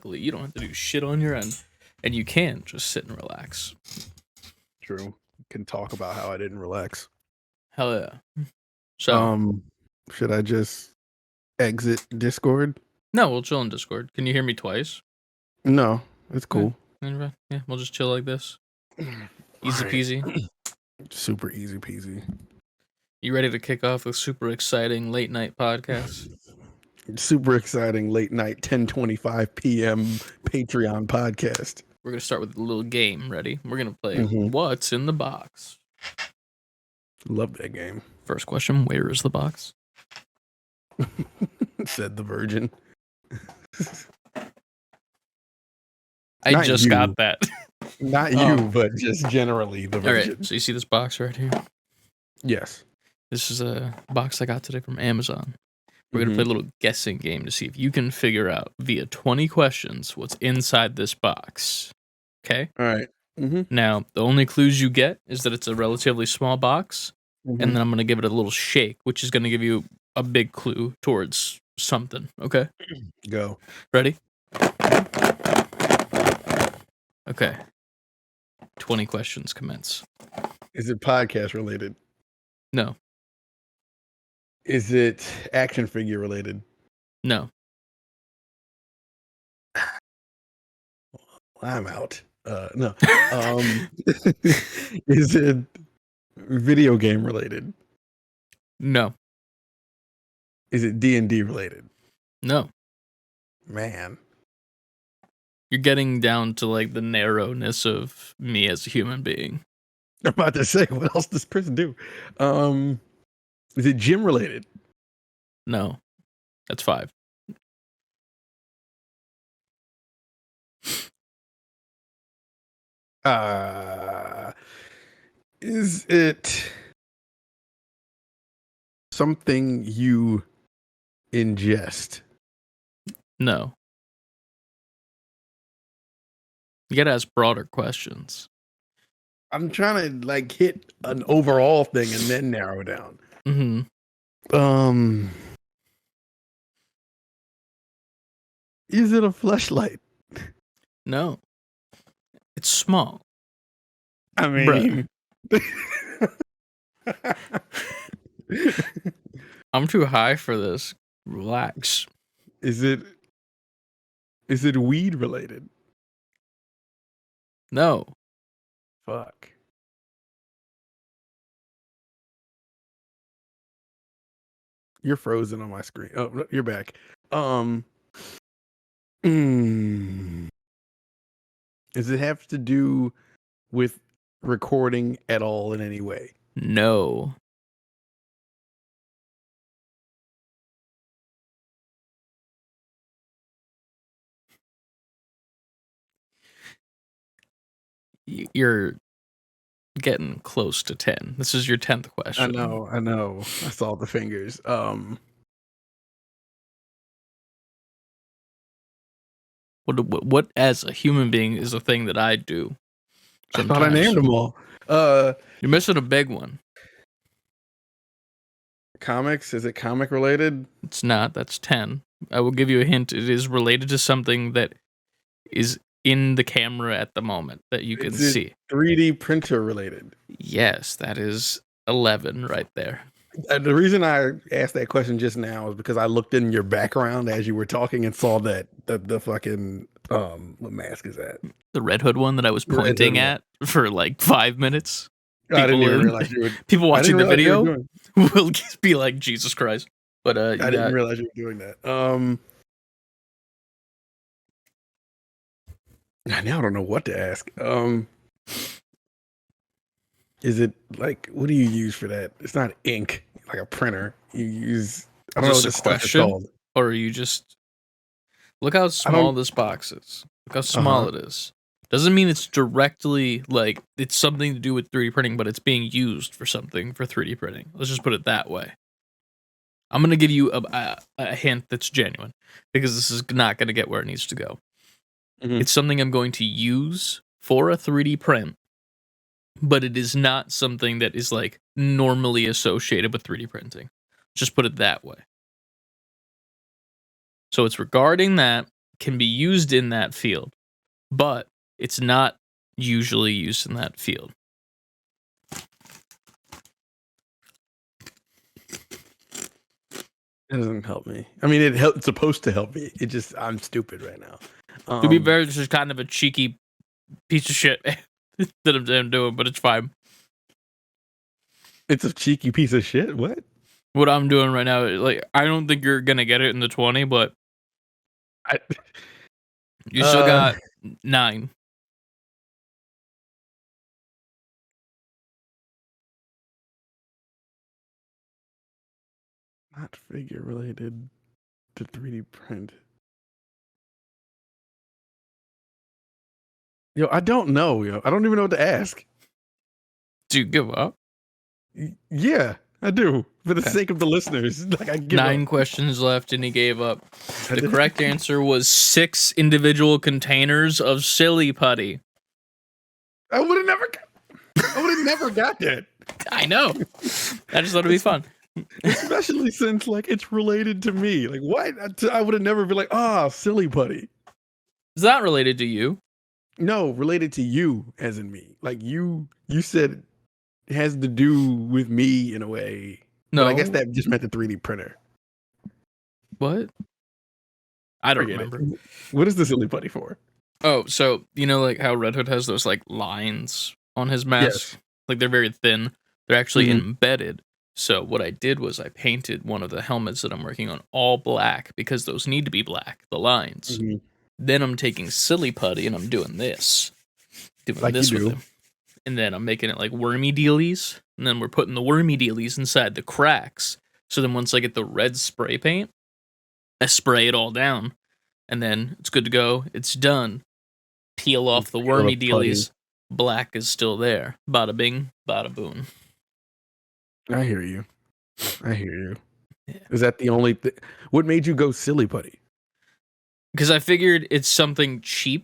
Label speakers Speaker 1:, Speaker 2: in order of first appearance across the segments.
Speaker 1: locally. You don't have to do shit on your end. And you can just sit and relax.
Speaker 2: True. Can talk about how I didn't relax.
Speaker 1: Hell yeah. So,
Speaker 2: should I just exit Discord?
Speaker 1: no, we'll chill in Discord. Can you hear me twice?
Speaker 2: No, it's cool.
Speaker 1: Yeah, we'll just chill like this. Easy peasy.
Speaker 2: Super easy peasy.
Speaker 1: You ready to kick off a super exciting late night podcast?
Speaker 2: Super exciting late night 10:25 p.m. Patreon podcast.
Speaker 1: We're going to start with a little game. Ready? We're going to play What's in the Box?
Speaker 2: Love that game.
Speaker 1: First question, where is the box?
Speaker 2: Said the virgin.
Speaker 1: I just got that.
Speaker 2: Not you, but just generally the virgin.
Speaker 1: All right, so you see this box right here?
Speaker 2: Yes.
Speaker 1: This is a box I got today from Amazon. We're going to play a little guessing game to see if you can figure out via 20 questions what's inside this box. Okay?
Speaker 2: All right.
Speaker 1: Now, the only clues you get is that it's a relatively small box, and then I'm going to give it a little shake, which is going to give you a big clue towards something. Okay?
Speaker 2: Go.
Speaker 1: Ready? Okay. 20 questions commence.
Speaker 2: Is it podcast related?
Speaker 1: No.
Speaker 2: Is it action figure related?
Speaker 1: No.
Speaker 2: I'm out. No. Is it video game related?
Speaker 1: No.
Speaker 2: Is it D&D related?
Speaker 1: No.
Speaker 2: Man.
Speaker 1: You're getting down to like the narrowness of me as a human being.
Speaker 2: I'm about to say, what else does Chris do? Is it gym related?
Speaker 1: No. That's 5.
Speaker 2: Is it something you ingest?
Speaker 1: No. You gotta ask broader questions.
Speaker 2: I'm trying to like hit an overall thing and then narrow down. Is it a fleshlight?
Speaker 1: No. It's small.
Speaker 2: I mean,
Speaker 1: I'm too high for this. Relax.
Speaker 2: Is it weed related?
Speaker 1: No.
Speaker 2: Fuck. You're frozen on my screen. Oh, no, you're back. Does it have to do with recording at all in any way?
Speaker 1: No. You're getting close to 10. This is your 10th question.
Speaker 2: I know. I saw the fingers.
Speaker 1: What as a human being is a thing that I do?
Speaker 2: Sometimes. I thought I named them all.
Speaker 1: You're missing a big one.
Speaker 2: Comics? Is it comic related?
Speaker 1: It's not. That's 10. I will give you a hint. It is related to something that is in the camera at the moment that you can see.
Speaker 2: 3D printer related?
Speaker 1: Yes, that is 11 right there.
Speaker 2: The reason I asked that question just now is because I looked in your background as you were talking and saw that the fucking what mask is that?
Speaker 1: The Red Hood one that I was pointing at for like 5 minutes.
Speaker 2: I didn't even realize you were.
Speaker 1: People watching the video will just be like, Jesus Christ. But
Speaker 2: I didn't realize you were doing that. Now I don't know what to ask. Is it like, what do you use for that? It's not ink, like a printer. You use, I don't know what this stuff is called.
Speaker 1: Or you just look how small this box is. Look how small it is. Doesn't mean it's directly like it's something to do with 3D printing, but it's being used for something for 3D printing. Let's just put it that way. I'm going to give you a hint that's genuine because this is not going to get where it needs to go. It's something I'm going to use for a 3D print, but it is not something that is like normally associated with 3D printing. Just put it that way. So it's regarding that, can be used in that field, but it's not usually used in that field.
Speaker 2: It doesn't help me. I mean, it's supposed to help me. It just, I'm stupid right now.
Speaker 1: To be fair, this is kind of a cheeky piece of shit that I'm doing, but it's fine.
Speaker 2: It's a cheeky piece of shit. What?
Speaker 1: What I'm doing right now, like, I don't think you're gonna get it in the 20, but you still got 9.
Speaker 2: Not figure related to 3D print. Yo, I don't know. Yo, I don't even know what to ask.
Speaker 1: Do you give up?
Speaker 2: Yeah, I do. For the sake of the listeners, like I give
Speaker 1: 9
Speaker 2: up.
Speaker 1: questions left, and he gave up. The correct answer was 6 individual containers of silly putty.
Speaker 2: I would have never got that.
Speaker 1: I know. I just thought it'd be fun.
Speaker 2: Especially since like it's related to me. Like what? I would have never been like, silly putty.
Speaker 1: Is that related to you?
Speaker 2: No, related to you as in me. Like you said it has to do with me in a way.
Speaker 1: No.
Speaker 2: But I guess that just meant the 3D printer.
Speaker 1: What? I don't remember.
Speaker 2: What is the silly putty for?
Speaker 1: Oh, so you know like how Red Hood has those like lines on his mask?
Speaker 2: Yes.
Speaker 1: Like they're very thin. They're actually embedded. So what I did was I painted one of the helmets that I'm working on all black because those need to be black, the lines.
Speaker 2: Mm-hmm.
Speaker 1: Then I'm taking silly putty and I'm doing this. Doing
Speaker 2: like
Speaker 1: this
Speaker 2: you
Speaker 1: with
Speaker 2: do.
Speaker 1: him. And then I'm making it like wormy dealies. And then we're putting the wormy dealies inside the cracks. So then once I get the red spray paint, I spray it all down. And then it's good to go. It's done. Peel off the wormy dealies. Black is still there. Bada bing, bada boom.
Speaker 2: I hear you.
Speaker 1: Yeah.
Speaker 2: Is that the only thing? What made you go silly putty?
Speaker 1: Because I figured it's something cheap,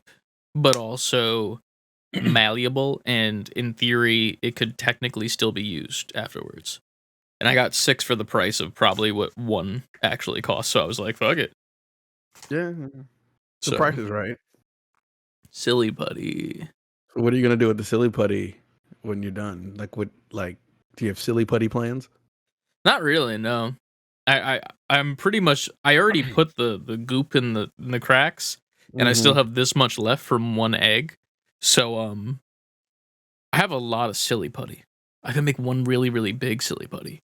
Speaker 1: but also malleable, and in theory, it could technically still be used afterwards. And I got 6 for the price of probably what 1 actually cost, so I was like, fuck it.
Speaker 2: Yeah. The price is right.
Speaker 1: Silly putty.
Speaker 2: So what are you gonna do with the silly putty when you're done? Do you have silly putty plans?
Speaker 1: Not really, no. I'm pretty much. I already put the goop in the cracks, and I still have this much left from 1 egg. So I have a lot of silly putty. I can make one really really big silly putty.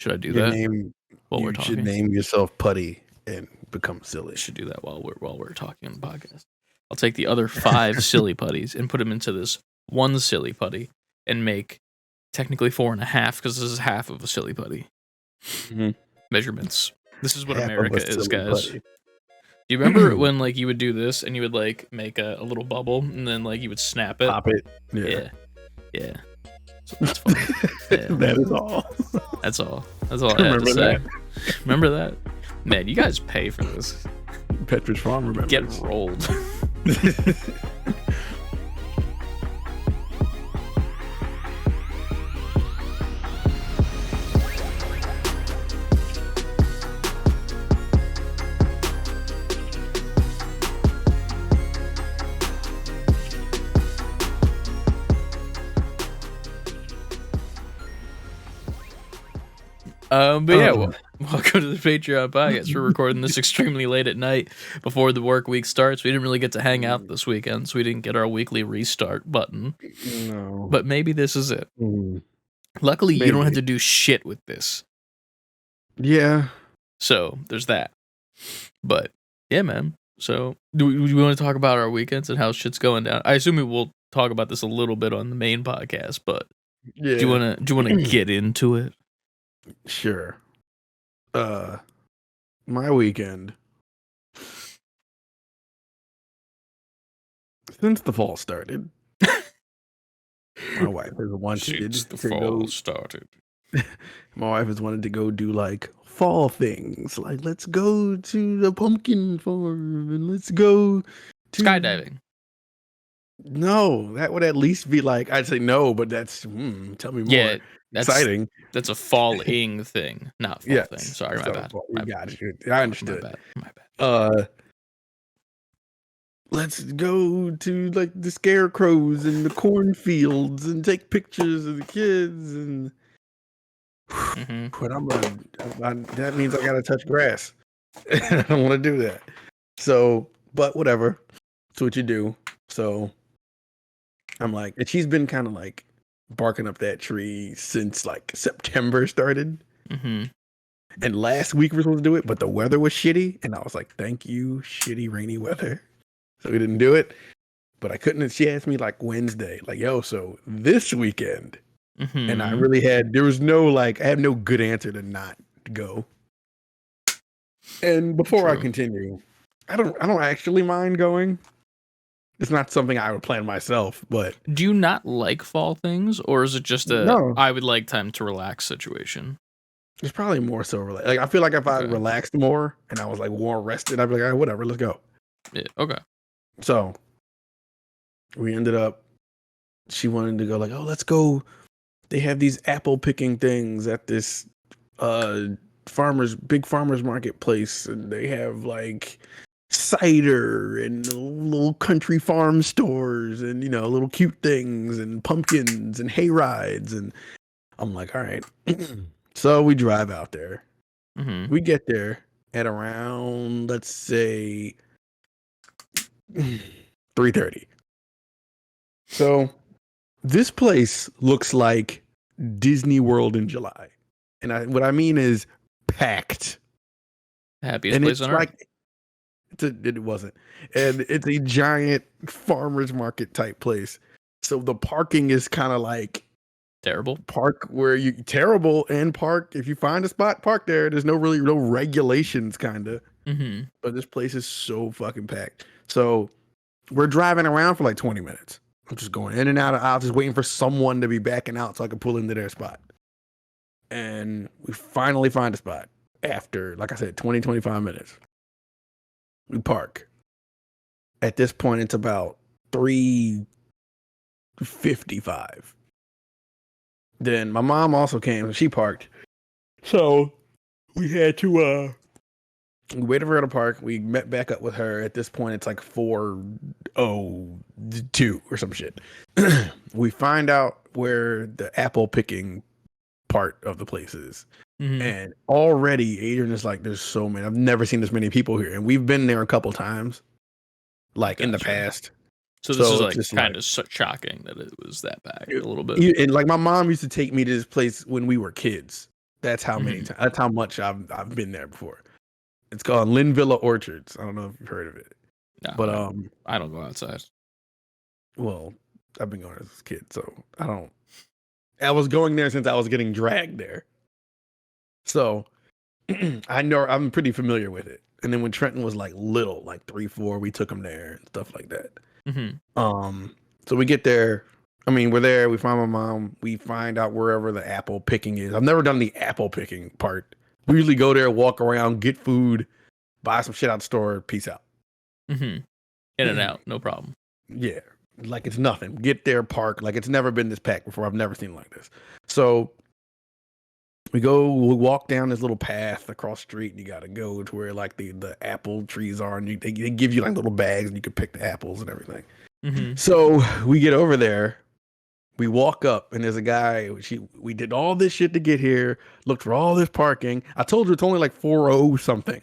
Speaker 1: Should I do that?
Speaker 2: You should name yourself Putty and become silly.
Speaker 1: I should do that while we're talking on the podcast. I'll take the other 5 silly putties and put them into this 1 silly putty and make technically 4.5 because this is half of a silly putty. Measurements. This is what half America is, guys. Putty. Do you remember when like you would do this and you would like make a little bubble and then like you would snap it?
Speaker 2: Pop it.
Speaker 1: Yeah. So that's fun. Yeah.
Speaker 2: That is all.
Speaker 1: That's all I had to say. Remember that? Man, you guys pay for this.
Speaker 2: Petridge Farm remembers.
Speaker 1: Get rolled. But yeah, welcome to the Patreon podcast. We're recording this extremely late at night before the work week starts. We didn't really get to hang out this weekend, so we didn't get our weekly restart button.
Speaker 2: No.
Speaker 1: But maybe this is it. Luckily, you don't have to do shit with this.
Speaker 2: Yeah.
Speaker 1: So there's that. But yeah, man. So do we want to talk about our weekends and how shit's going down? I assume we will talk about this a little bit on the main podcast, but do you want to get into it?
Speaker 2: Sure. My weekend. Since the fall started, my wife has wanted My wife has wanted to go do like fall things. Like let's go to the pumpkin farm and let's go to
Speaker 1: skydiving.
Speaker 2: No, that would at least be like I'd say no, but that's tell me more.
Speaker 1: Yeah,
Speaker 2: exciting.
Speaker 1: That's a falling thing, not fall thing.
Speaker 2: Yes.
Speaker 1: Sorry, my
Speaker 2: So
Speaker 1: bad.
Speaker 2: we got you. I understood.
Speaker 1: My bad.
Speaker 2: Let's go to like the scarecrows and the cornfields and take pictures of the kids and but that means I gotta touch grass. I don't want to do that. So, but whatever. That's what you do. So I'm like, and she's been kind of like barking up that tree since like September started. And last week we were supposed to do it, but the weather was shitty. And I was like, thank you, shitty rainy weather. So we didn't do it. But I couldn't. She asked me like Wednesday, like, yo, so this weekend. And I really there was no like, I have no good answer to not go. And before I continue, I don't actually mind going. It's not something I would plan myself, but
Speaker 1: do you not like fall things, or is it just I would like time to relax situation?
Speaker 2: It's probably more so like I feel like if I relaxed more and I was like more rested, I'd be like, all right, whatever, let's go.
Speaker 1: Yeah, okay.
Speaker 2: So we ended up. She wanted to go like, oh, let's go. They have these apple picking things at this big farmers marketplace, and they have like cider and little country farm stores and little cute things and pumpkins and hay rides. And I'm like, all right. So we drive out there. We get there at around, let's say, 3:30. So this place looks like Disney World in July. And what I mean is packed.
Speaker 1: Happiest place on earth.
Speaker 2: It wasn't. And it's a giant farmer's market type place. So the parking is kind of like
Speaker 1: terrible.
Speaker 2: Park where you terrible and park. If you find a spot, park there. There's no regulations kind of. But this place is so fucking packed. So we're driving around for like 20 minutes. I'm just going in and out of aisles, just waiting for someone to be backing out so I can pull into their spot. And we finally find a spot after, like I said, 25 minutes. We park. At this point, it's about 3:55. Then my mom also came and she parked. So we had to we waited for her to park. We met back up with her. At this point, it's like 4:02 or some shit. We find out where the apple picking part of the place is. And already Adrian is like, there's so many. I've never seen this many people here. And we've been there a couple times, like in the past.
Speaker 1: So this is like kind of shocking that it was that packed a little bit.
Speaker 2: And like my mom used to take me to this place when we were kids. That's how many times. That's how much I've been there before. It's called Linvilla Orchards. I don't know if you've heard of it.
Speaker 1: No,
Speaker 2: but
Speaker 1: I don't go outside.
Speaker 2: Well, I've been going as a kid, so I don't. I was going there since I was getting dragged there. So I know I'm pretty familiar with it. And then when Trenton was like little, like 3, 4, we took him there and stuff like that. So we get there. I mean, we're there. We find my mom. We find out wherever the apple picking is. I've never done the apple picking part. We usually go there, walk around, get food, buy some shit out the store, peace out.
Speaker 1: In and out, no problem.
Speaker 2: Yeah, like it's nothing. Get there, park. Like it's never been this packed before. I've never seen it like this. So we walk down this little path across the street, and you got to go to where like the apple trees are, and they give you like little bags, and you can pick the apples and everything. So we get over there. We walk up, and there's a guy. We did all this shit to get here. Looked for all this parking. I told you it's only like 4:00 something.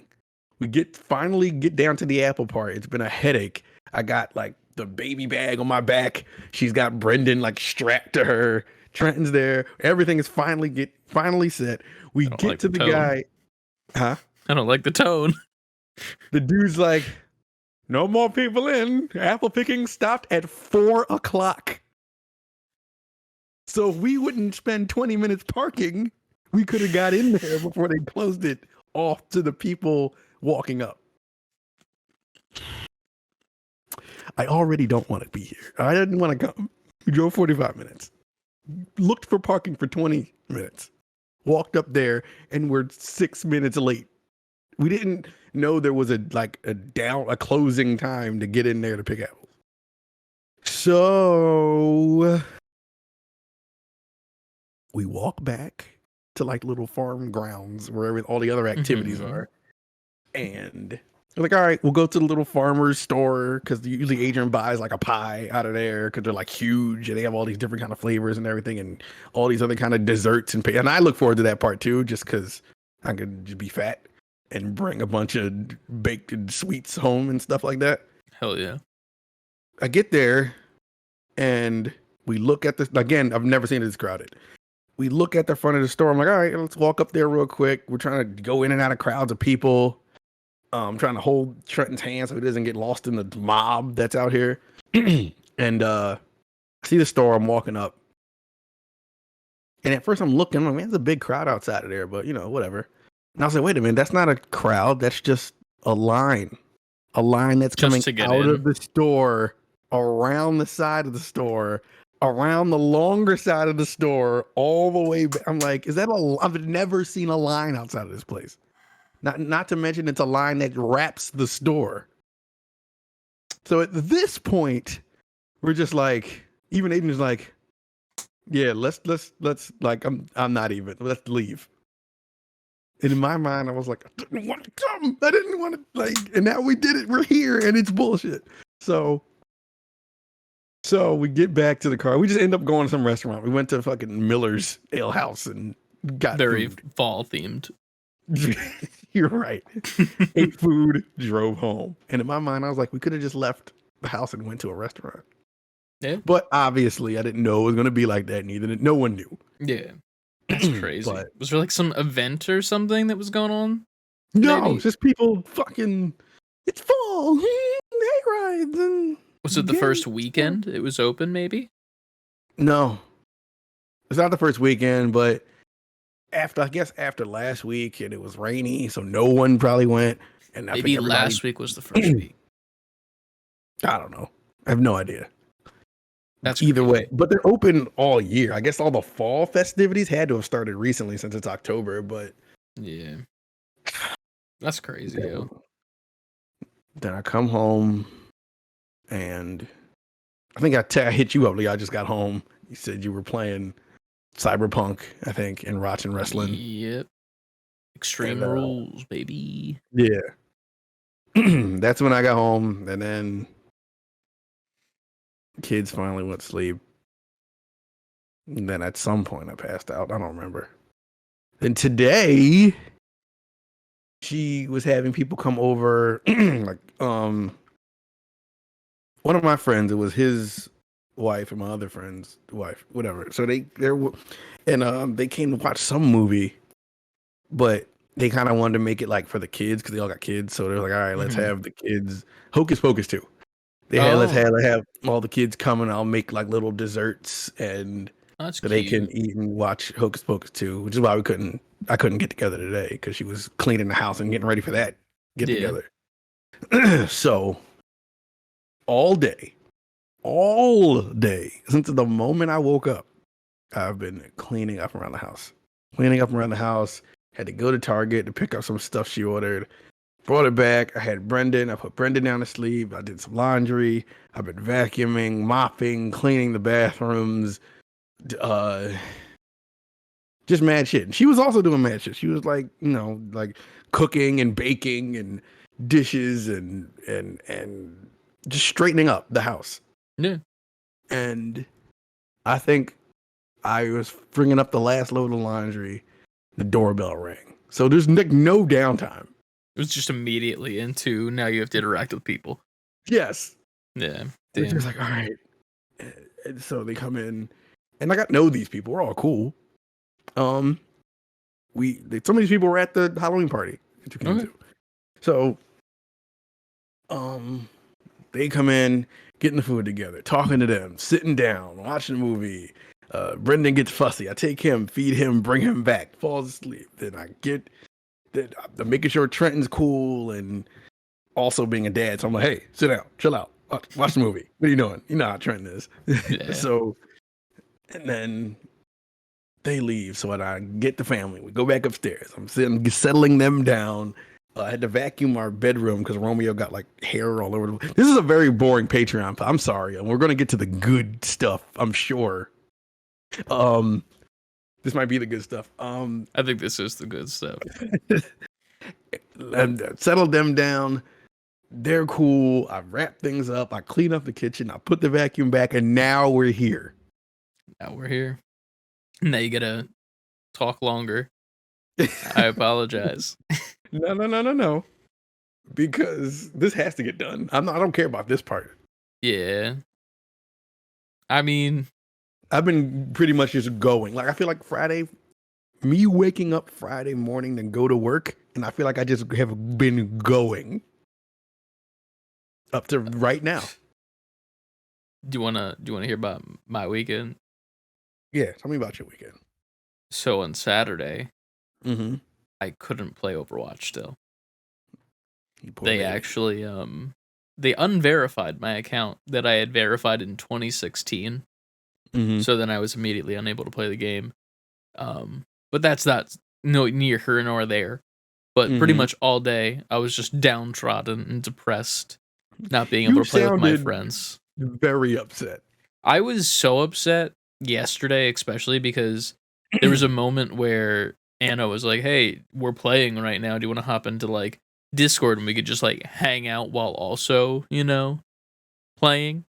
Speaker 2: We finally get down to the apple part. It's been a headache. I got like the baby bag on my back. She's got Brendan like strapped to her. Trenton's there. Everything is finally set. We get to the guy. Huh?
Speaker 1: I don't like the tone.
Speaker 2: The dude's like, no more people in. Apple picking stopped at 4:00. So if we wouldn't spend 20 minutes parking, we could have got in there before they closed it off to the people walking up. I already don't want to be here. I didn't want to come. We drove 45 minutes. Looked for parking for 20 minutes. Walked up there and we're 6 minutes late. We didn't know there was a closing time to get in there to pick apples. So We walk back to like little farm grounds where all the other activities
Speaker 1: Mhm.
Speaker 2: are. And we're like, all right, we'll go to the little farmer's store because usually Adrian buys like a pie out of there because they're like huge and they have all these different kind of flavors and everything and all these other kind of desserts and I look forward to that part too, just because I could just be fat and bring a bunch of baked sweets home and stuff like that.
Speaker 1: Hell yeah.
Speaker 2: I get there and we look at this again. I've never seen it this crowded. We look at the front of the store. I'm like, all right, let's walk up there real quick. We're trying to go in and out of crowds of people. Trying to hold Trenton's hand so he doesn't get lost in the mob that's out here. And I see the store. I'm walking up. And at first I'm looking, I'm like, man, there's a big crowd outside of there, but whatever. And I was like, wait a minute, that's not a crowd. That's just a line. A line that's
Speaker 1: Just
Speaker 2: coming
Speaker 1: to get
Speaker 2: out
Speaker 1: in.
Speaker 2: of the store, around the side of the store, around the longer side of the store, all the way back. I'm like, I've never seen a line outside of this place. Not to mention it's a line that wraps the store. So at this point, we're just like, even Aiden's like, yeah, let's like I'm not even. Let's leave. And in my mind, I was like, I didn't want to come. I didn't want to like, and now we did it. We're here, and it's bullshit. So we get back to the car. We just end up going to some restaurant. We went to fucking Miller's Ale House and got
Speaker 1: Very
Speaker 2: food.
Speaker 1: fall themed.
Speaker 2: You're right. Ate food, drove home. And in my mind, I was like, we could have just left the house and went to a restaurant.
Speaker 1: Yeah.
Speaker 2: But obviously, I didn't know it was going to be like that, neither. No one knew.
Speaker 1: Yeah. That's crazy.
Speaker 2: But,
Speaker 1: was there like some event or something that was going on?
Speaker 2: no,
Speaker 1: Maybe?
Speaker 2: it's just people fucking, it's fall, hay rides. And
Speaker 1: Was it the first weekend it was open, maybe?
Speaker 2: No. It's not the first weekend, but after last week, and it was rainy, so no one probably went. And
Speaker 1: Maybe last week was the first week.
Speaker 2: I don't know. I have no idea.
Speaker 1: That's
Speaker 2: either
Speaker 1: crazy.
Speaker 2: way, but they're open all year. I guess all the fall festivities had to have started recently since it's October, but
Speaker 1: yeah, that's crazy. Yo.
Speaker 2: Then I come home and I think I hit you up. Like, I just got home. You said you were playing Cyberpunk, I think, and watching wrestling.
Speaker 1: Yep. Extreme Rules, baby.
Speaker 2: Yeah. That's when I got home, and then kids finally went to sleep. And then at some point I passed out. I don't remember. Then today, she was having people come over, like one of my friends. It was his wife and my other friend's wife, whatever. So they came to watch some movie, but they kind of wanted to make it like for the kids because they all got kids. So they're like, all right, let's have the kids Hocus Pocus 2. Let's have all the kids come and I'll make like little desserts and
Speaker 1: that's
Speaker 2: so
Speaker 1: cute.
Speaker 2: they can eat and watch Hocus Pocus 2, which is why I couldn't get together today because she was cleaning the house and getting ready for that together. So all day since the moment I woke up, I've been cleaning up around the house. Had to go to Target to pick up some stuff she ordered. Brought it back. I had Brendan. I put Brendan down to sleep. I did some laundry. I've been vacuuming, mopping, cleaning the bathrooms. Just mad shit. And she was also doing mad shit. She was like, like cooking and baking and dishes and just straightening up the house.
Speaker 1: Yeah.
Speaker 2: And I think I was bringing up the last load of laundry. The doorbell rang. So there's no downtime.
Speaker 1: It was just immediately into now you have to interact with people.
Speaker 2: Yes.
Speaker 1: Yeah.
Speaker 2: We're just like, all right. And so they come in, and I got to know these people. We're all cool. Some of these people were at the Halloween party that you came to. So, they come in, getting the food together, talking to them, sitting down, watching a movie. Brendan gets fussy. I take him, feed him, bring him back, falls asleep. Then I'm making sure Trenton's cool and also being a dad. So I'm like, hey, sit down, chill out, watch the movie. What are you doing? You know how Trenton is. Yeah. So, and then they leave. So when I get the family, we go back upstairs. I'm settling them down. I had to vacuum our bedroom because Romeo got like hair all over. This is a very boring Patreon. I'm sorry. We're going to get to the good stuff, I'm sure. This might be the good stuff.
Speaker 1: I think this is the good stuff.
Speaker 2: Settled them down. They're cool. I wrap things up. I clean up the kitchen. I put the vacuum back, and now we're here.
Speaker 1: Now we're here. Now you gotta talk longer. I apologize.
Speaker 2: No. Because this has to get done. I don't care about this part.
Speaker 1: Yeah. I mean,
Speaker 2: I've been pretty much just going. Like, I feel like me waking up Friday morning to go to work, and I feel like I just have been going up to right now.
Speaker 1: do you wanna hear about my weekend?
Speaker 2: Yeah, tell me about your weekend.
Speaker 1: So on Saturday,
Speaker 2: Mm-hmm.
Speaker 1: I couldn't play Overwatch still.
Speaker 2: They
Speaker 1: They actually they unverified my account that I had verified in 2016.
Speaker 2: Mm-hmm.
Speaker 1: So then I was immediately unable to play the game. But that's not near here nor there. But pretty much all day I was just downtrodden and depressed, not being able to play with my friends.
Speaker 2: Very upset.
Speaker 1: I was so upset yesterday, especially because there was a moment where Anna was like, "Hey, we're playing right now. Do you want to hop into like Discord and we could just like hang out while also, playing?"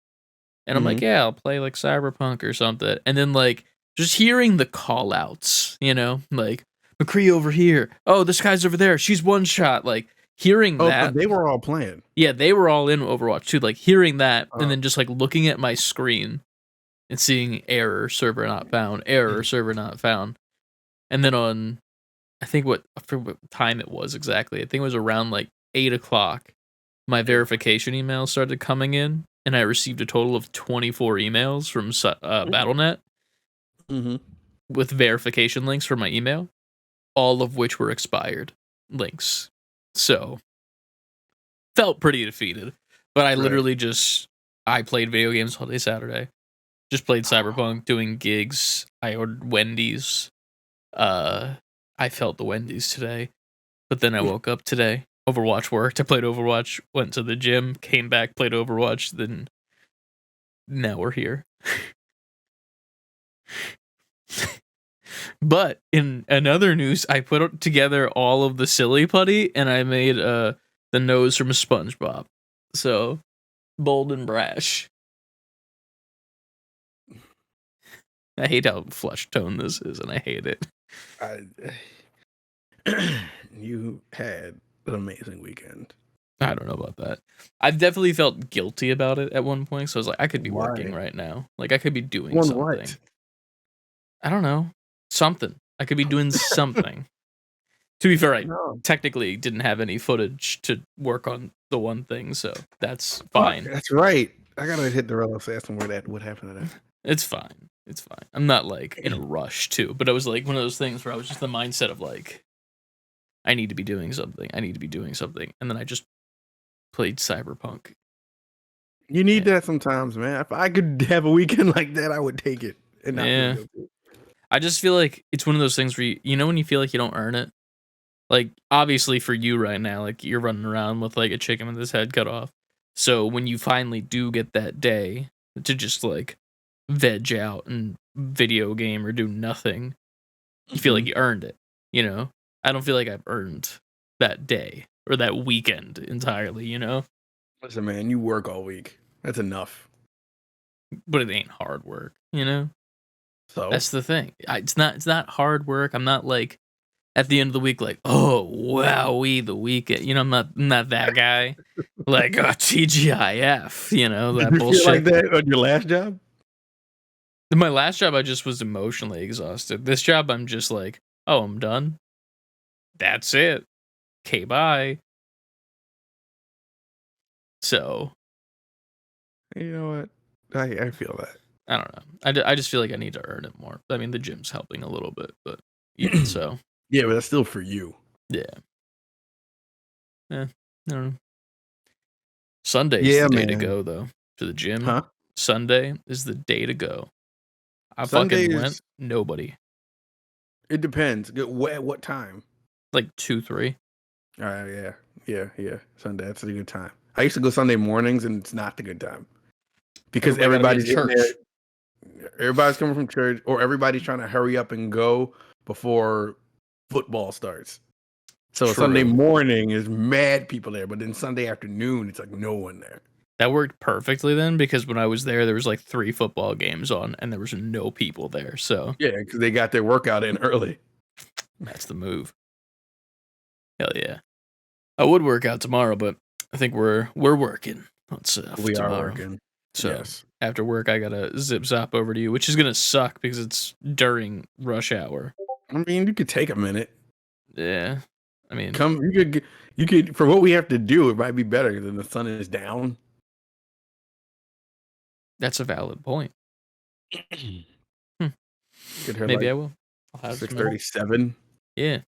Speaker 1: And I'm like, "Yeah, I'll play like Cyberpunk or something." And then like just hearing the call outs, like McCree over here. Oh, this guy's over there. She's one shot. Like hearing that.
Speaker 2: They were all playing.
Speaker 1: Yeah, they were all in Overwatch too. Like hearing that and then just like looking at my screen and seeing error, server not found, error, server not found. And then on, I forget what time it was exactly. I think it was around like 8:00. My verification emails started coming in, and I received a total of 24 emails from Battle.net with verification links for my email, all of which were expired links. So, felt pretty defeated. But I literally I played video games all day Saturday. Just played Cyberpunk, doing gigs. I ordered Wendy's. I felt the Wendy's today. But then I woke up today. Overwatch worked. I played Overwatch, went to the gym, came back, played Overwatch, then now we're here. But in another news, I put together all of the silly putty and I made the nose from SpongeBob. So bold and brash. I hate how flesh tone this is, and I hate it.
Speaker 2: You had an amazing weekend.
Speaker 1: I don't know about that. I've definitely felt guilty about it at one point, so I was like, I could be working right now. Like, I could be doing something. What? I don't know. Something. I could be doing something. To be fair, I technically didn't have any footage to work on the one thing, so that's fine.
Speaker 2: That's right. I gotta hit the road fast and what happened to that.
Speaker 1: It's fine. It's fine. I'm not like in a rush too, but it was like one of those things where I was just the mindset of like, I need to be doing something. I need to be doing something. And then I just played Cyberpunk.
Speaker 2: You need that sometimes, man. If I could have a weekend like that, I would take it. And not
Speaker 1: I just feel like it's one of those things where when you feel like you don't earn it. Like obviously for you right now, like you're running around with like a chicken with his head cut off. So when you finally do get that day to just like veg out and video game or do nothing, you feel like you earned it. I don't feel like I've earned that day or that weekend entirely.
Speaker 2: Listen, man, you work all week. That's enough.
Speaker 1: But it ain't hard work.
Speaker 2: So
Speaker 1: that's the thing. It's not hard work. I'm not like at the end of the week like, oh wowee, the weekend. I'm not that guy. Like TGIF. That
Speaker 2: Did you
Speaker 1: bullshit.
Speaker 2: feel like that on your last job?
Speaker 1: My last job, I just was emotionally exhausted. This job, I'm just like, oh, I'm done. That's it. Okay, bye. So,
Speaker 2: you know what? I feel that.
Speaker 1: I don't know. I just feel like I need to earn it more. I mean, the gym's helping a little bit, but even so.
Speaker 2: Yeah, but that's still for you.
Speaker 1: Yeah. I don't know. Sunday's the day to go, though, to the gym.
Speaker 2: Huh?
Speaker 1: Sunday is the day to go. I fucking went. Nobody.
Speaker 2: It depends. At what time?
Speaker 1: Like 2, 3.
Speaker 2: Yeah. Sunday, that's a good time. I used to go Sunday mornings, and it's not the good time because everybody's in there. Everybody's coming from church, or everybody's trying to hurry up and go before football starts. So Sunday
Speaker 1: True.
Speaker 2: morning is mad people there, but then Sunday afternoon it's like no one there.
Speaker 1: That worked perfectly then, because when I was there was like 3 football games on and there was no people there. So
Speaker 2: Yeah, because they got their workout in early.
Speaker 1: that's the move. Hell yeah. I would work out tomorrow, but I think we're working on stuff
Speaker 2: We
Speaker 1: tomorrow.
Speaker 2: are working.
Speaker 1: So
Speaker 2: yes.
Speaker 1: after work, I gotta zip zop over to you, which is gonna suck because it's during rush hour.
Speaker 2: I mean, you could take a minute.
Speaker 1: Yeah, I mean,
Speaker 2: Come, you could for what we have to do. It might be better than the sun is down.
Speaker 1: that's a valid point.
Speaker 2: Get her
Speaker 1: Maybe
Speaker 2: like
Speaker 1: I will. I'll have some-
Speaker 2: 6:37.
Speaker 1: Yeah,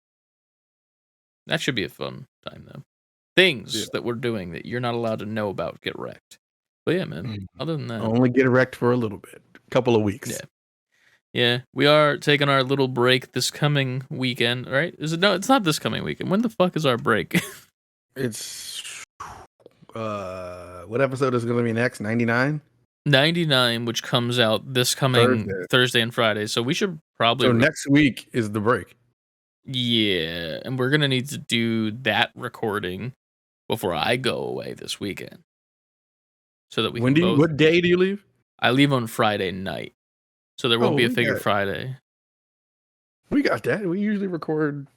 Speaker 1: that should be a fun time though. Things that we're doing that you're not allowed to know about get wrecked. But yeah, man. Other than that,
Speaker 2: Only get wrecked for a little bit, a couple of weeks.
Speaker 1: yeah. Yeah, we are taking our little break this coming weekend, right? Is it? No, it's not this coming weekend. When the fuck is our break?
Speaker 2: It's what episode is going to be next? 99.
Speaker 1: 99, which comes out this coming Thursday and Friday. So we should probably.
Speaker 2: So next week is the break.
Speaker 1: Yeah, and we're gonna need to do that recording before I go away this weekend, so that we.
Speaker 2: What day do you leave?
Speaker 1: I leave on Friday night, so there won't be a Figure Friday.
Speaker 2: We got that. We usually record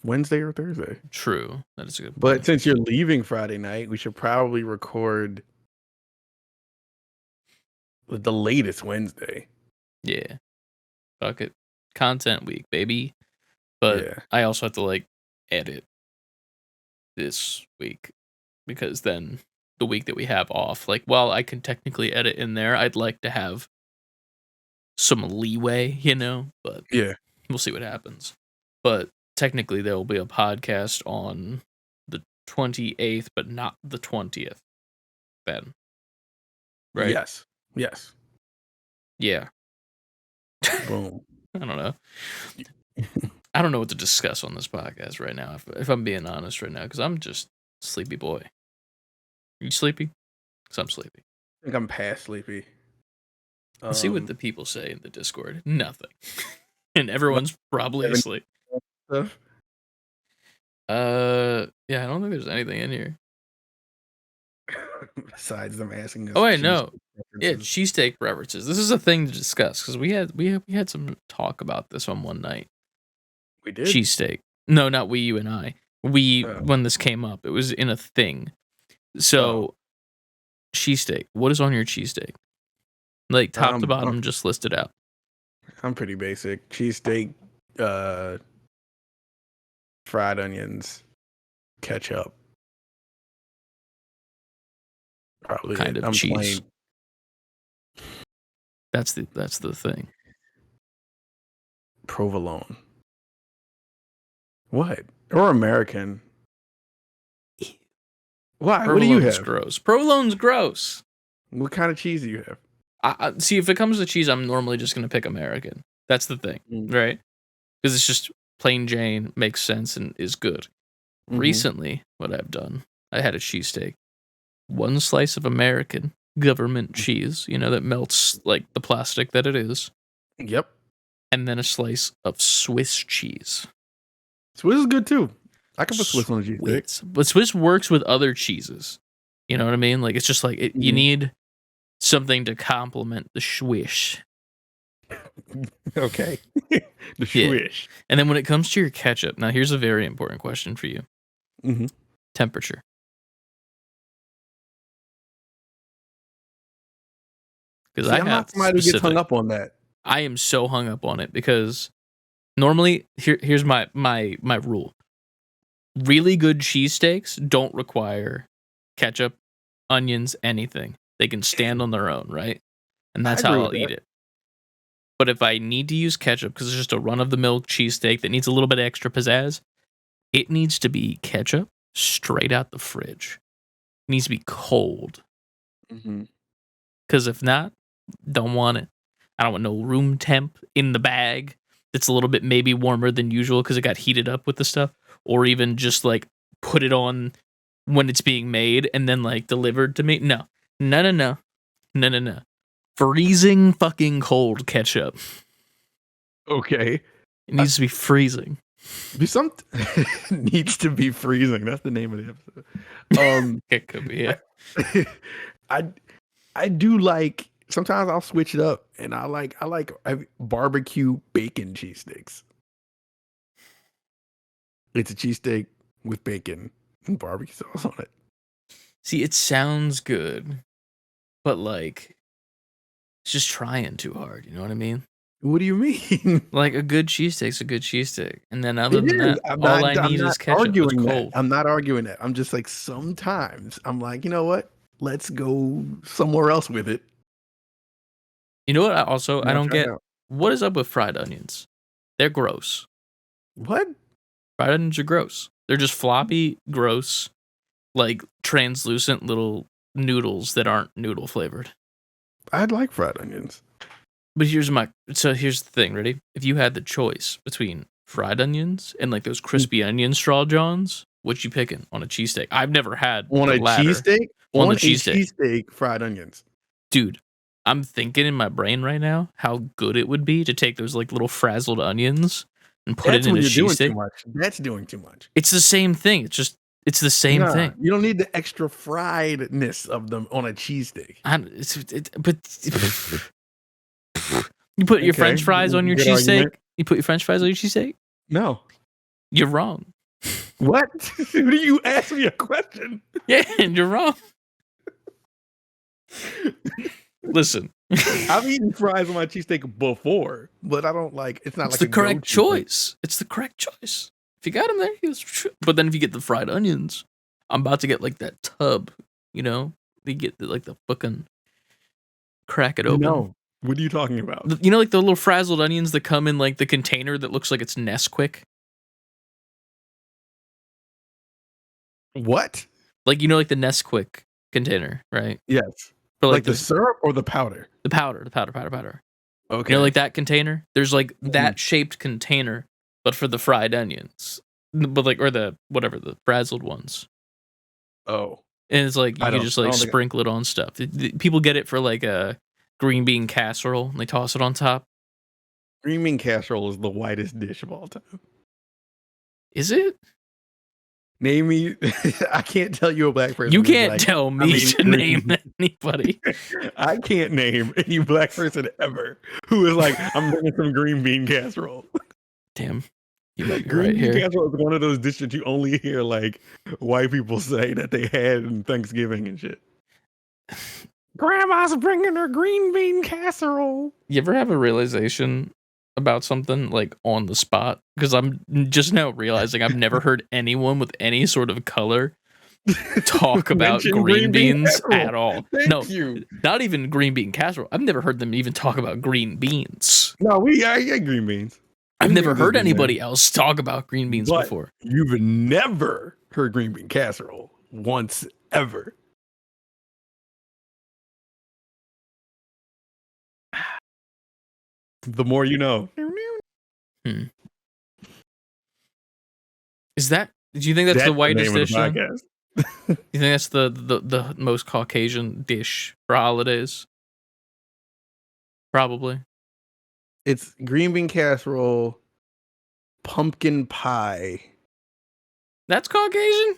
Speaker 2: Wednesday or Thursday.
Speaker 1: True, that is a good point.
Speaker 2: But since you're leaving Friday night, we should probably record the latest Wednesday.
Speaker 1: Yeah, fuck it, content week, baby. But I also have to like edit this week, because then the week that we have off, like, while I can technically edit in there, I'd like to have some leeway, but
Speaker 2: yeah,
Speaker 1: we'll see what happens. But technically there will be a podcast on the 28th, but not the 20th then, right?
Speaker 2: Yes
Speaker 1: Yeah.
Speaker 2: Boom.
Speaker 1: I don't know. I don't know what to discuss on this podcast right now, if I'm being honest right now, because I'm just sleepy boy. Are you sleepy? Because I'm sleepy.
Speaker 2: I think I'm past sleepy.
Speaker 1: Let's see what the people say in the Discord. Nothing. And everyone's probably asleep.
Speaker 2: Stuff?
Speaker 1: Yeah, I don't think there's anything in here.
Speaker 2: Besides them asking us.
Speaker 1: Oh wait, no. Yeah, cheesesteak preferences. This is a thing to discuss, because we had some talk about this on one night.
Speaker 2: We did?
Speaker 1: Cheesesteak. No, not we, you and I. When this came up, it was in a thing. So, cheesesteak. What is on your cheesesteak? Like, top to bottom, just list it out.
Speaker 2: I'm pretty basic. Cheesesteak, fried onions, ketchup. Probably
Speaker 1: kind of cheese. That's the thing.
Speaker 2: Provolone. What? Or American? Why? What do you have?
Speaker 1: Gross. Provolone's gross.
Speaker 2: What kind of cheese do you have?
Speaker 1: I see, if it comes to cheese, I'm normally just gonna pick American. That's the thing, right? Because it's just plain Jane, makes sense, and is good. Recently, what I've done, I had a cheesesteak. 1 slice of American government cheese, that melts like the plastic that it is.
Speaker 2: Yep.
Speaker 1: And then a slice of Swiss cheese.
Speaker 2: Swiss is good too. I can put Swiss on a cheesesteak.
Speaker 1: But Swiss works with other cheeses. You know what I mean? Like, it's just like you need something to complement the Swiss.
Speaker 2: Okay. The Swiss. Yeah.
Speaker 1: And then when it comes to your ketchup, now here's a very important question for you. Temperature. Because
Speaker 2: I'm not somebody who gets hung up on that.
Speaker 1: I am so hung up on it, because normally here's my rule. Really good cheesesteaks don't require ketchup, onions, anything. They can stand on their own, right? And that's how I'll eat it. But if I need to use ketchup, because it's just a run-of-the-mill cheesesteak that needs a little bit of extra pizzazz, it needs to be ketchup straight out the fridge. It needs to be cold. Because if not, don't want it. I don't want no room temp in the bag that's a little bit maybe warmer than usual because it got heated up with the stuff. Or even just like put it on when it's being made and then like delivered to me. No. freezing fucking cold ketchup.
Speaker 2: Okay.
Speaker 1: It needs to be freezing.
Speaker 2: Needs to be freezing. That's the name of the episode.
Speaker 1: It could be. Yeah.
Speaker 2: I do like. Sometimes I'll switch it up, and I like barbecue bacon cheesesteaks. It's a cheesesteak with bacon and barbecue sauce on it.
Speaker 1: See, it sounds good, but like, it's just trying too hard. You know what I mean?
Speaker 2: What do you mean?
Speaker 1: Like a good cheesesteak's a good cheesesteak, and then other
Speaker 2: It
Speaker 1: than
Speaker 2: is.
Speaker 1: that, all I need is ketchup. It's cold.
Speaker 2: I'm not arguing that. I'm just like sometimes I'm like, you know what? Let's go somewhere else with it.
Speaker 1: You know what? I don't get.
Speaker 2: Out.
Speaker 1: What is up with fried onions? They're gross.
Speaker 2: What?
Speaker 1: Fried onions are gross. They're just floppy, gross, like translucent little noodles that aren't noodle flavored.
Speaker 2: I'd like fried onions.
Speaker 1: But here's the thing, ready? If you had the choice between fried onions and like those crispy onion straw johns, what you picking on a cheesesteak? I've never had
Speaker 2: on a cheesesteak.
Speaker 1: On
Speaker 2: the
Speaker 1: cheesesteak,
Speaker 2: fried onions.
Speaker 1: Dude, I'm thinking in my brain right now how good it would be to take those like little frazzled onions and put it in a cheesesteak.
Speaker 2: That's doing too much.
Speaker 1: It's the same thing. It's the same thing.
Speaker 2: You don't need the extra friedness of them on a cheesesteak.
Speaker 1: But you put your French fries on your cheesesteak. You put your French fries on your cheesesteak?
Speaker 2: No.
Speaker 1: You're wrong.
Speaker 2: What? Who do you ask me a question?
Speaker 1: Yeah, and you're wrong. Listen.
Speaker 2: I've eaten fries on my cheesesteak before, but I don't like it's not
Speaker 1: it's
Speaker 2: like
Speaker 1: the correct choice. It's the correct choice. If you got them there, but then if you get the fried onions, I'm about to get like that tub, you know? You get like the fucking crack it open.
Speaker 2: No. What are you talking about?
Speaker 1: You know, like the little frazzled onions that come in like the container that looks like it's Nesquik?
Speaker 2: What?
Speaker 1: Like, you know, like the Nesquik container, right?
Speaker 2: Yes.
Speaker 1: For
Speaker 2: like the syrup or the powder?
Speaker 1: The powder.
Speaker 2: Okay.
Speaker 1: You know, like that container? There's like that shaped container, but for the fried onions. But like, or the, whatever, the frazzled ones.
Speaker 2: Oh.
Speaker 1: And it's like, you can just like sprinkle it on stuff. People get it for like a green bean casserole and they toss it on top.
Speaker 2: Green bean casserole is the whitest dish of all time.
Speaker 1: Is it?
Speaker 2: Name me. I can't tell you a black person.
Speaker 1: You can't tell me to name anybody.
Speaker 2: I can't name any black person ever who is like, I'm bringing some green bean casserole.
Speaker 1: Damn. You might be
Speaker 2: green
Speaker 1: right
Speaker 2: bean
Speaker 1: here.
Speaker 2: casserole is one of those dishes you only hear like white people say that they had in Thanksgiving and shit. Grandma's bringing her green bean casserole.
Speaker 1: You ever have a realization about something like on the spot? Because I'm just now realizing I've never heard anyone with any sort of color talk about green beans at all.
Speaker 2: Thank you.
Speaker 1: Not even green bean casserole. I've never heard them even talk about green beans.
Speaker 2: No, I get green beans.
Speaker 1: I've never heard anybody else talk about green beans before.
Speaker 2: You've never heard green bean casserole once ever. The more you know.
Speaker 1: Is that? Do you think that's the whitest dish?
Speaker 2: You
Speaker 1: think that's the most Caucasian dish for holidays? Probably.
Speaker 2: It's green bean casserole, pumpkin pie.
Speaker 1: That's Caucasian?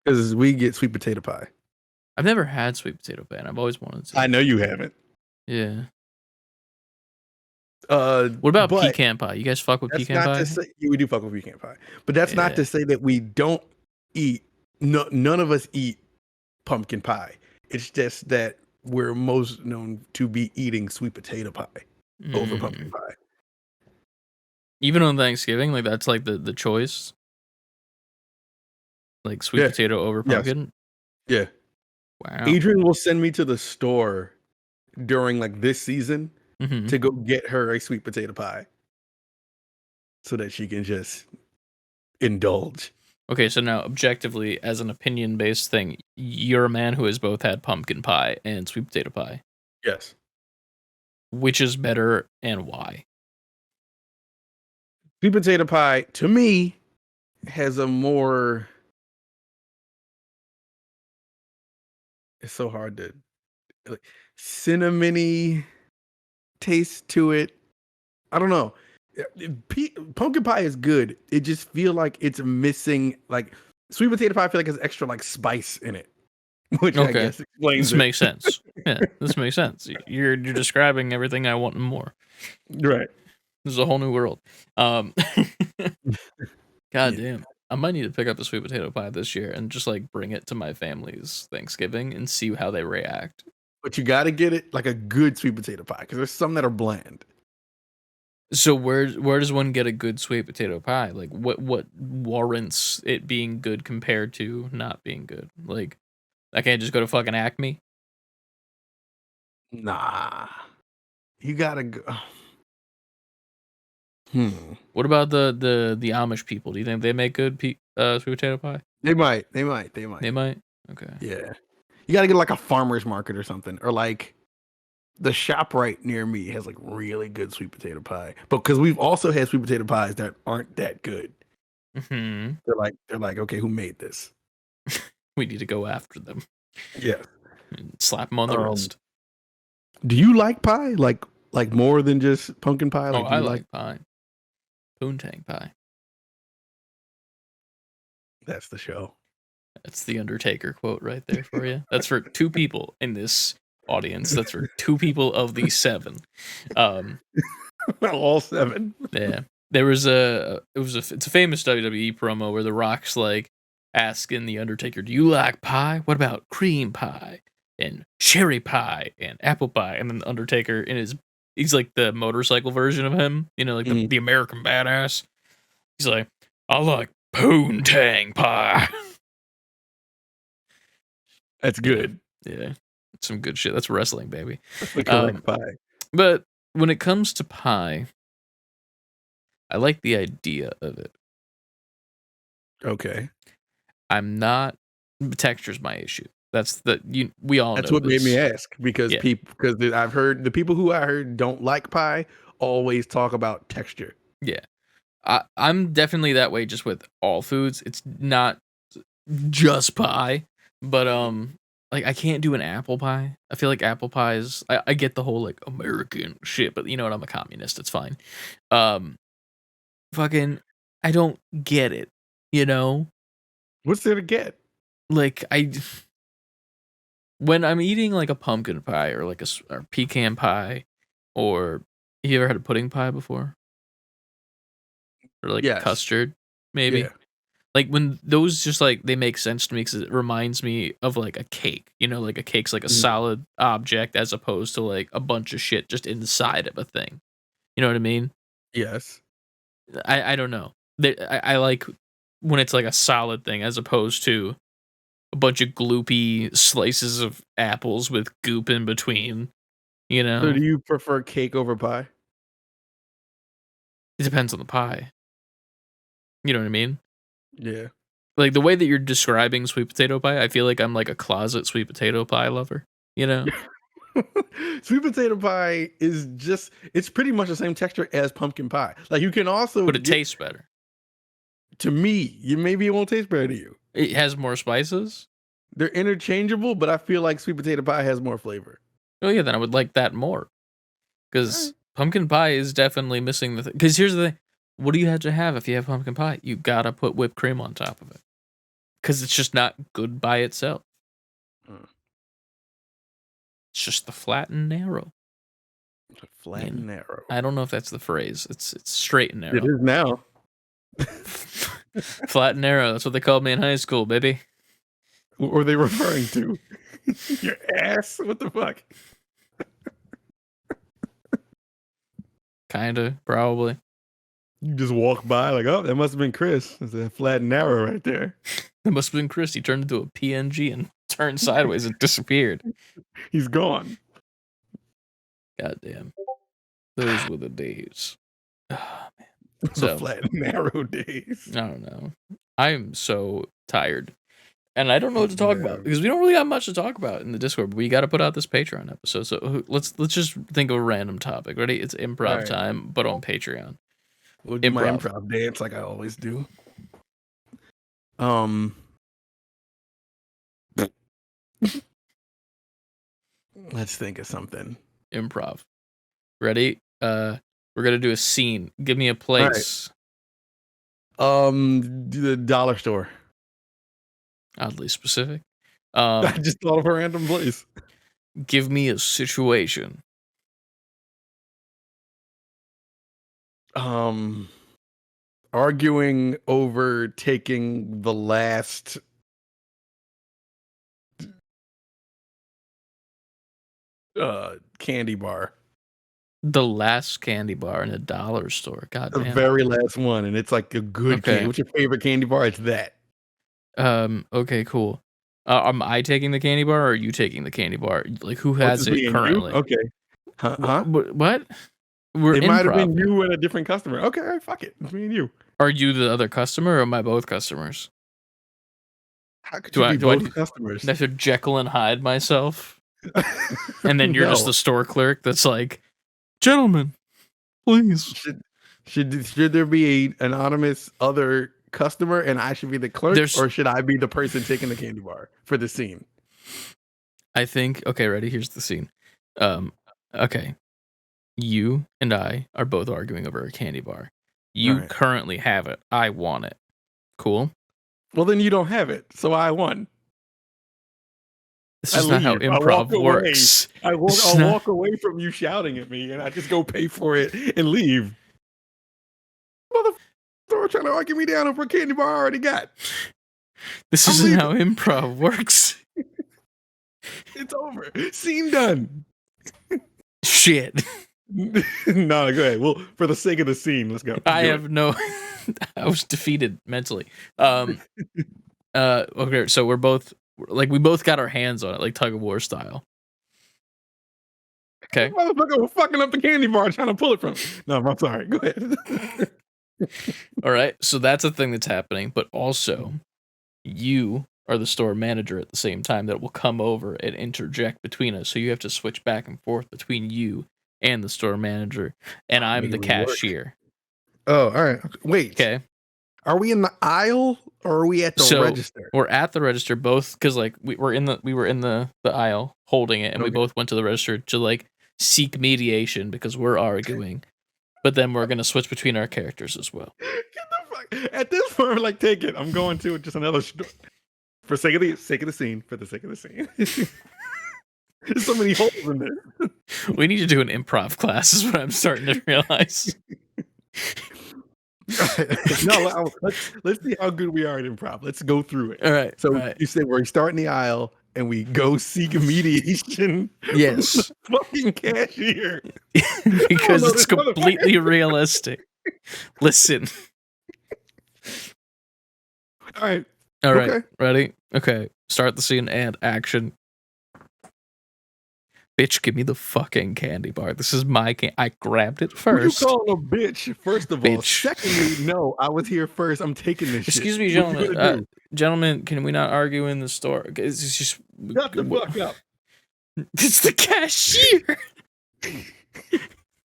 Speaker 2: Because we get sweet potato pie.
Speaker 1: I've never had sweet potato pie, and I've always wanted to.
Speaker 2: I know you haven't.
Speaker 1: Yeah. What about pecan pie? You guys fuck with pecan pie?
Speaker 2: We do fuck with pecan pie, but that's not to say that we don't eat. No, none of us eat pumpkin pie. It's just that we're most known to be eating sweet potato pie over pumpkin pie.
Speaker 1: Even on Thanksgiving, like that's like the choice. Like sweet potato over pumpkin.
Speaker 2: Yeah.
Speaker 1: Wow.
Speaker 2: Adrian will send me to the store during like this season to go get her a sweet potato pie so that she can just indulge.
Speaker 1: Okay, so now objectively, as an opinion-based thing, you're a man who has both had pumpkin pie and sweet potato pie.
Speaker 2: Yes.
Speaker 1: Which is better and why?
Speaker 2: Sweet potato pie, to me, has a more... It's so hard to like, cinnamony taste to it. I don't know. Pumpkin pie is good. It just feel like it's missing like sweet potato pie. I feel like has extra like spice in it, which I
Speaker 1: Okay.
Speaker 2: guess explains
Speaker 1: This
Speaker 2: it.
Speaker 1: makes sense. Yeah, this makes sense. You're describing everything I want and more.
Speaker 2: Right.
Speaker 1: This is a whole new world. Um, God
Speaker 2: Yeah.
Speaker 1: damn. I might need to pick up a sweet potato pie this year and just like bring it to my family's Thanksgiving and see how they react.
Speaker 2: But you got to get it like a good sweet potato pie because there's some that are bland.
Speaker 1: So where does one get a good sweet potato pie? Like what warrants it being good compared to not being good? Like I can't just go to fucking Acme.
Speaker 2: Nah, you gotta go.
Speaker 1: What about the Amish people? Do you think they make good sweet potato pie?
Speaker 2: They might. They might.
Speaker 1: They might. Okay.
Speaker 2: Yeah. You gotta get like a farmer's market or something, or like the shop right near me has like really good sweet potato pie. But because we've also had sweet potato pies that aren't that good.
Speaker 1: Hmm.
Speaker 2: They're like, okay, who made this?
Speaker 1: We need to go after them.
Speaker 2: Yeah.
Speaker 1: And slap them on the wrist.
Speaker 2: Do you like pie? Like more than just pumpkin pie? Like,
Speaker 1: Oh,
Speaker 2: do
Speaker 1: I
Speaker 2: you
Speaker 1: like pie. Poontang pie.
Speaker 2: That's the show.
Speaker 1: That's the Undertaker quote right there for you. That's for 2 people in this audience. That's for 2 people of the 7.
Speaker 2: All 7.
Speaker 1: Yeah. There was it's a famous WWE promo where The Rock's like asking the Undertaker, "Do you like pie? What about cream pie and cherry pie and apple pie?" And then the Undertaker he's like the motorcycle version of him, like the American badass. He's like, "I like poontang pie."
Speaker 2: That's good.
Speaker 1: Yeah. Some good shit. That's wrestling, baby.
Speaker 2: That's the correct pie.
Speaker 1: But when it comes to pie, I like the idea of it.
Speaker 2: Okay.
Speaker 1: I'm not texture's my issue. We all
Speaker 2: That's
Speaker 1: know
Speaker 2: what
Speaker 1: this.
Speaker 2: made me ask because
Speaker 1: Yeah.
Speaker 2: I've heard the people who I heard don't like pie always talk about texture.
Speaker 1: Yeah. I'm definitely that way just with all foods. It's not just pie, but like I can't do an apple pie. I feel like apple pies I get the whole like American shit, but you know what, I'm a communist, it's fine. Fucking I don't get it, you know?
Speaker 2: What's there to get?
Speaker 1: Like when I'm eating like a pumpkin pie or like or pecan pie, or you ever had a pudding pie before? Or like
Speaker 2: Yes.
Speaker 1: custard, maybe?
Speaker 2: Yeah.
Speaker 1: Like when those just like they make sense to me because it reminds me of like a cake, like a cake's like a solid object as opposed to like a bunch of shit just inside of a thing. You know what I mean?
Speaker 2: Yes.
Speaker 1: I don't know. I like when it's like a solid thing as opposed to a bunch of gloopy slices of apples with goop in between.
Speaker 2: So do you prefer cake over pie?
Speaker 1: It depends on the pie. You know what I mean?
Speaker 2: Yeah.
Speaker 1: Like the way that you're describing sweet potato pie, I feel like I'm like a closet sweet potato pie lover.
Speaker 2: Sweet potato pie is it's pretty much the same texture as pumpkin pie. Like you can also
Speaker 1: But it tastes better.
Speaker 2: To me, maybe it won't taste better to you.
Speaker 1: It has more spices.
Speaker 2: They're interchangeable, but I feel like sweet potato pie has more flavor.
Speaker 1: Oh yeah, then I would like that more. Because pumpkin pie is definitely missing the thing. Because here's the thing. What do you have to have if you have pumpkin pie? You gotta put whipped cream on top of it. Because it's just not good by itself. It's just the flat and narrow.
Speaker 2: Flat and narrow.
Speaker 1: I don't know if that's the phrase. It's straight and narrow.
Speaker 2: It is now.
Speaker 1: Flat and narrow. That's what they called me in high school, baby.
Speaker 2: What were they referring to? Your ass? What the fuck?
Speaker 1: Kinda, probably.
Speaker 2: You just walk by like, oh, that must have been Chris. It's a flat and narrow right there.
Speaker 1: That must have been Chris. He turned into a PNG and turned sideways and disappeared.
Speaker 2: He's gone.
Speaker 1: Goddamn. Those were the days. Oh, man.
Speaker 2: The flat and narrow days.
Speaker 1: I don't know. I'm so tired. And I don't know what to talk about because we don't really have much to talk about in the Discord. But we got to put out this Patreon episode. So let's just think of a random topic. Ready? It's improv time, but on Patreon.
Speaker 2: We'll do my improv dance like I always do. Let's think of something.
Speaker 1: Improv. Ready? We're gonna do a scene. Give me a
Speaker 2: right.
Speaker 1: place.
Speaker 2: The dollar store.
Speaker 1: Oddly specific.
Speaker 2: I just thought of a random place.
Speaker 1: Give me a situation.
Speaker 2: Arguing over taking the last candy bar.
Speaker 1: The last candy bar in a dollar store. God
Speaker 2: The
Speaker 1: damn.
Speaker 2: very last one, and it's like a good
Speaker 1: Okay.
Speaker 2: candy. What's your favorite candy bar? It's that.
Speaker 1: Okay, cool. Am I taking the candy bar or are you taking the candy bar? Like, who has it currently?
Speaker 2: Okay. Huh?
Speaker 1: What? We're
Speaker 2: It might have been
Speaker 1: improv.
Speaker 2: you and a different customer. Okay, all right, fuck it. It's me and you.
Speaker 1: Are you the other customer or am I both customers?
Speaker 2: How could you be both customers?
Speaker 1: Do I have to Jekyll and Hyde myself? And then you're just the store clerk that's like, gentlemen, please.
Speaker 2: Should there be an anonymous other customer and I should be the clerk, or should I be the person taking the candy bar for the scene?
Speaker 1: I think, okay, ready? Here's the scene. Okay. You and I are both arguing over a candy bar. You currently have it. I want it. Cool?
Speaker 2: Well, then you don't have it, so I won.
Speaker 1: This is not how improv works.
Speaker 2: I'll walk away from you shouting at me, and I just go pay for it and leave. Motherfucker trying to argue me down over a candy bar I already got.
Speaker 1: This isn't how improv works.
Speaker 2: It's over. Scene done.
Speaker 1: Shit.
Speaker 2: No, go ahead. Well, for the sake of the scene, let's go.
Speaker 1: I was defeated mentally. Okay, so we both got our hands on it, like tug of war style. Okay.
Speaker 2: Motherfucker was fucking up the candy bar trying to pull it from me. No, I'm sorry. Go ahead.
Speaker 1: All right, so that's a thing that's happening, but also you are the store manager at the same time that will come over and interject between us. So you have to switch back and forth between you and the store manager, and I'm the cashier.
Speaker 2: Oh, all right. Wait.
Speaker 1: Okay.
Speaker 2: Are we in the aisle or are we at the register?
Speaker 1: We're at the register both because like we were in the aisle holding it, and we both went to the register to like seek mediation because we're arguing. But then we're gonna switch between our characters as well.
Speaker 2: Get the fuck at this point, like, take it. I'm going to just another store. For sake of the scene. For the sake of the scene. There's so many holes in this.
Speaker 1: We need to do an improv class, is what I'm starting to realize.
Speaker 2: No, let's see how good we are at improv. Let's go through it.
Speaker 1: All right.
Speaker 2: So you said we're starting the aisle and we go seek mediation.
Speaker 1: Yes.
Speaker 2: Fucking cashier.
Speaker 1: Because it's completely realistic. Listen.
Speaker 2: All right.
Speaker 1: Okay. Ready? Okay. Start the scene and action. Bitch, give me the fucking candy bar. This is my candy. I grabbed it first.
Speaker 2: Who you calling a bitch, first of all? Secondly, no, I was here first. I'm taking this
Speaker 1: Excuse
Speaker 2: shit.
Speaker 1: me, gentlemen. Gentlemen, can we not argue in the store? It's just...
Speaker 2: Shut the fuck up.
Speaker 1: It's the cashier.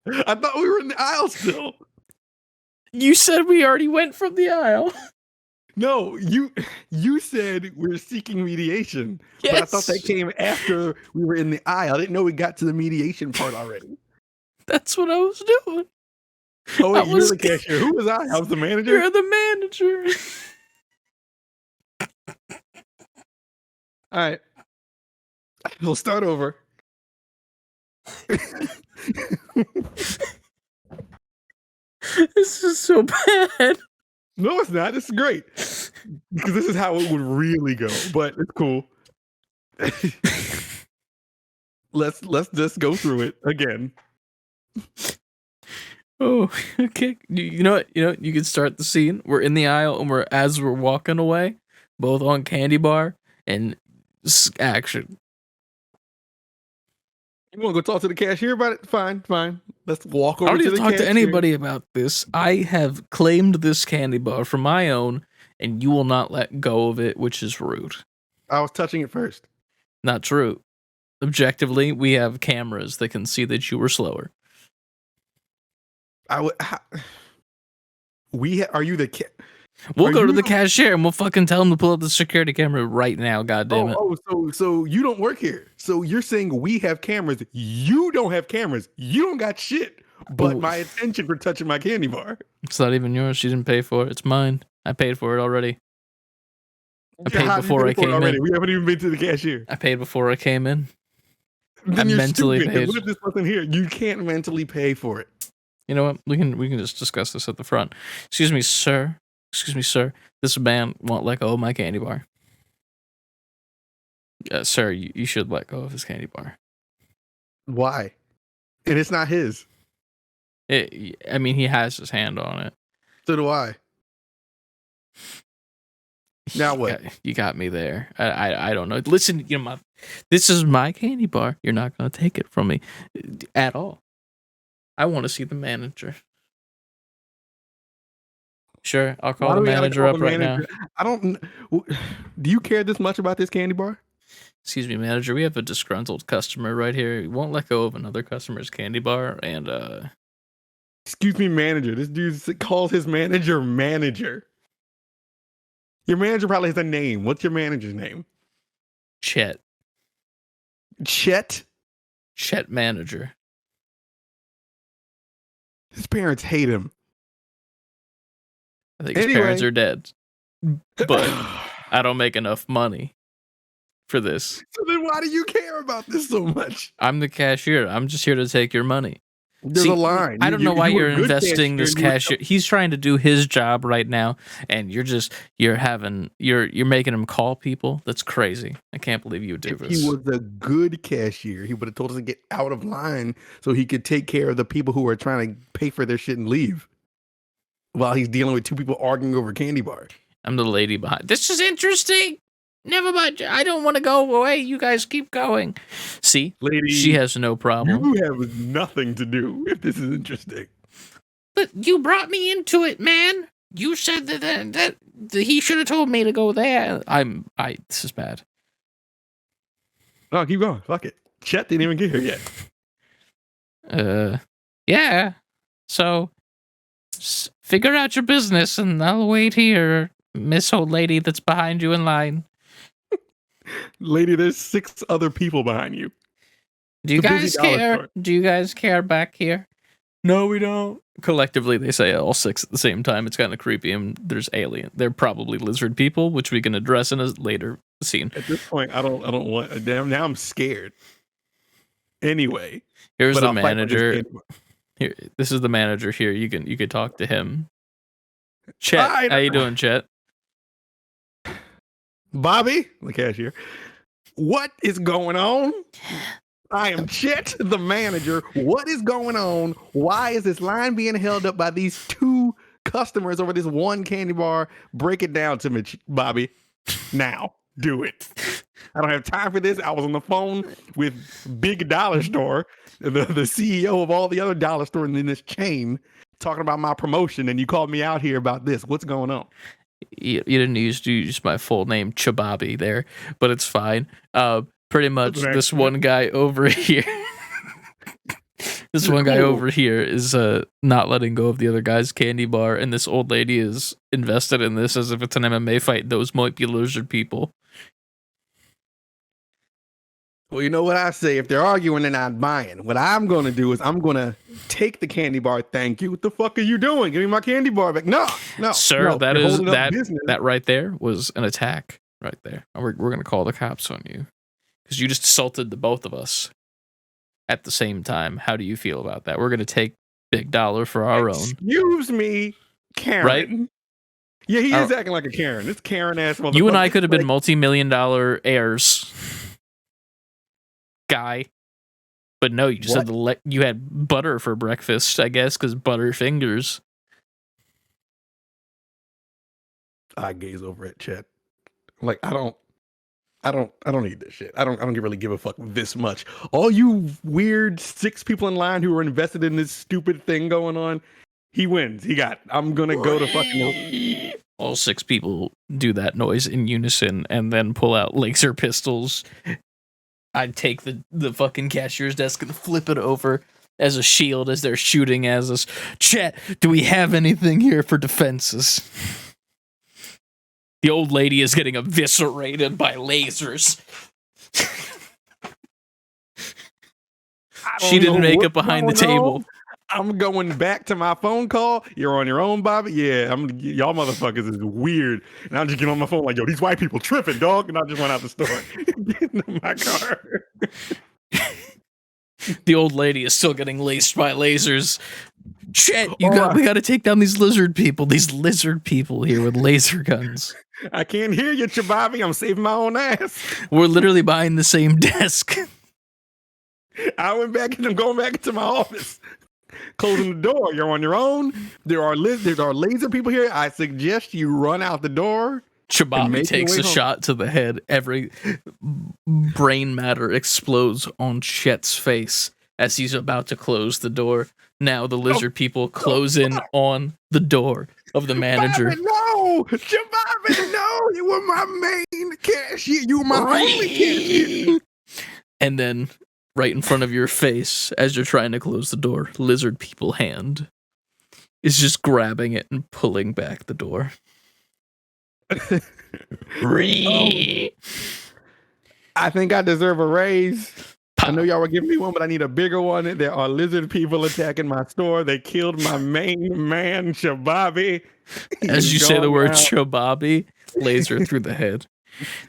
Speaker 2: I thought we were in the aisle still.
Speaker 1: You said we already went from the aisle.
Speaker 2: No, you said we're seeking mediation.
Speaker 1: Yes.
Speaker 2: But I thought that came after we were in the aisle. I didn't know we got to the mediation part already.
Speaker 1: That's what I was doing.
Speaker 2: Oh, wait, you're the cashier. Who was I? I was the manager?
Speaker 1: You're the manager.
Speaker 2: All right. We'll start over.
Speaker 1: This is so bad.
Speaker 2: No, it's not. This is great. Because this is how it would really go. But it's cool. Let's just go through it again.
Speaker 1: Oh, okay. You know what? You can start the scene. We're in the aisle and as we're walking away, both on candy bar and action.
Speaker 2: You want to go talk to the cashier about it? Fine. Let's walk over
Speaker 1: to the cashier. I don't need to talk to anybody about this. I have claimed this candy bar for my own, and you will not let go of it, which is rude.
Speaker 2: I was touching it first.
Speaker 1: Not true. Objectively, we have cameras that can see that you were slower.
Speaker 2: Are you the
Speaker 1: We'll go to the cashier and we'll fucking tell him to pull up the security camera right now. God damn it.
Speaker 2: So you don't work here. So you're saying we have cameras. You don't have cameras. You don't got shit. But my attention for touching my candy bar.
Speaker 1: It's not even yours. You didn't pay for it. It's mine. I paid for it already. I paid before I came in.
Speaker 2: We haven't even been to the cashier.
Speaker 1: I paid before I came in.
Speaker 2: Then you're mentally stupid. Paid. What if this wasn't here? You can't mentally pay for it.
Speaker 1: You know what? We can just discuss this at the front. Excuse me, sir. This man won't let go of my candy bar. Sir, you should let go of his candy bar.
Speaker 2: Why? And it's not his.
Speaker 1: I mean, he has his hand on it.
Speaker 2: So do I. Now what?
Speaker 1: You got me there. I don't know. Listen, this is my candy bar. You're not going to take it from me at all. I want to see the manager. Sure, I'll call the manager up right now.
Speaker 2: Do you care this much about this candy bar?
Speaker 1: Excuse me, manager. We have a disgruntled customer right here. He won't let go of another customer's candy bar, and
Speaker 2: Excuse me, manager. This dude calls his manager manager. Your manager probably has a name. What's your manager's name?
Speaker 1: Chet.
Speaker 2: Chet
Speaker 1: manager.
Speaker 2: His parents hate him.
Speaker 1: I think his parents are dead. But I don't make enough money for this.
Speaker 2: So then why do you care about this so much?
Speaker 1: I'm the cashier. I'm just here to take your money.
Speaker 2: There's a line.
Speaker 1: I don't know why you're investing this cashier. He's trying to do his job right now, and you're making him call people. That's crazy. I can't believe you would do this.
Speaker 2: If he was a good cashier, he would have told us to get out of line so he could take care of the people who are trying to pay for their shit and leave. While he's dealing with two people arguing over candy bar.
Speaker 1: I'm the lady behind. This is interesting. Never mind. I don't want to go away. You guys keep going. See,
Speaker 2: lady,
Speaker 1: she has no problem.
Speaker 2: You have nothing to do if this is interesting.
Speaker 1: But you brought me into it, man. You said that he should have told me to go there. This is bad.
Speaker 2: No, keep going. Fuck it. Chet didn't even get here
Speaker 1: yet. Yeah. So, figure out your business, and I'll wait here, Miss Old Lady that's behind you in line.
Speaker 2: Lady, there's 6 other people behind you.
Speaker 1: Do you guys care? Do you guys care back here? No, we don't. Collectively, they say all 6 at the same time. It's kind of creepy, and there's alien. They're probably lizard people, which we can address in a later scene.
Speaker 2: At this point, I don't want. Damn, now I'm scared. Anyway,
Speaker 1: here's the manager. Here, this is the manager here. You can talk to him. Chet, how you doing, Chet?
Speaker 2: Bobby, the cashier. What is going on? I am Chet, the manager. What is going on? Why is this line being held up by these 2 customers over this one candy bar? Break it down to me, Bobby. Now, do it. I don't have time for this. I was on the phone with Big Dollar Store, the CEO of all the other dollar stores in this chain, talking about my promotion, and you called me out here about this. What's going on?
Speaker 1: You didn't use my full name, Chababi, there, but it's fine. Pretty much this one guy over here. This one guy over here is not letting go of the other guy's candy bar, and this old lady is invested in this as if it's an MMA fight. Those might be lizard people.
Speaker 2: Well, you know what I say? If they're arguing, they're not buying. What I'm going to do is I'm going to take the candy bar. Thank you. What the fuck are you doing? Give me my candy bar back. No,
Speaker 1: sir.
Speaker 2: No,
Speaker 1: that right there was an attack. Right there. We're going to call the cops on you because you just assaulted the both of us at the same time. How do you feel about that? We're going to take Big Dollar for our own.
Speaker 2: Excuse me, Karen.
Speaker 1: Right?
Speaker 2: Yeah, he is acting like a Karen. This Karen ass motherfucker.
Speaker 1: You and I could have been multi-million-dollar heirs. Guy, but no, you just said you had butter for breakfast, I guess, because butter fingers.
Speaker 2: I gaze over at Chet. Like I don't need this shit. I don't really give a fuck this much. All you weird 6 people in line who are invested in this stupid thing going on, he wins. He got. I'm gonna go to fucking.
Speaker 1: All 6 people do that noise in unison and then pull out laser pistols. I'd take the fucking cashier's desk and flip it over as a shield as they're shooting at us. Chet, do we have anything here for defenses? The old lady is getting eviscerated by lasers. She didn't make it behind the table.
Speaker 2: I'm going back to my phone call. You're on your own, Bobby. Yeah, y'all motherfuckers is weird. And I'm just getting on my phone like, yo, these white people tripping, dog. And I just went out the store, getting in my car.
Speaker 1: The old lady is still getting laced by lasers. Shit, we got to take down these lizard people. These lizard people here with laser guns.
Speaker 2: I can't hear you, Bobby. I'm saving my own ass.
Speaker 1: We're literally behind the same desk.
Speaker 2: I went back and I'm going back into my office. Closing the door. You're on your own. There are laser people here. I suggest you run out the door.
Speaker 1: Chababi takes a shot to the head. Every brain matter explodes on Chet's face as he's about to close the door. Now the lizard people close in on the door of the manager.
Speaker 2: Bobby, no! Chababi, no! You were my main cashier. You were my only cashier.
Speaker 1: And then right in front of your face, as you're trying to close the door, lizard people hand is just grabbing it and pulling back the door.
Speaker 2: I think I deserve a raise. I know y'all were giving me one, but I need a bigger one. There are lizard people attacking my store. They killed my main man, Chababi.
Speaker 1: As you say the word Chababi, laser through the head.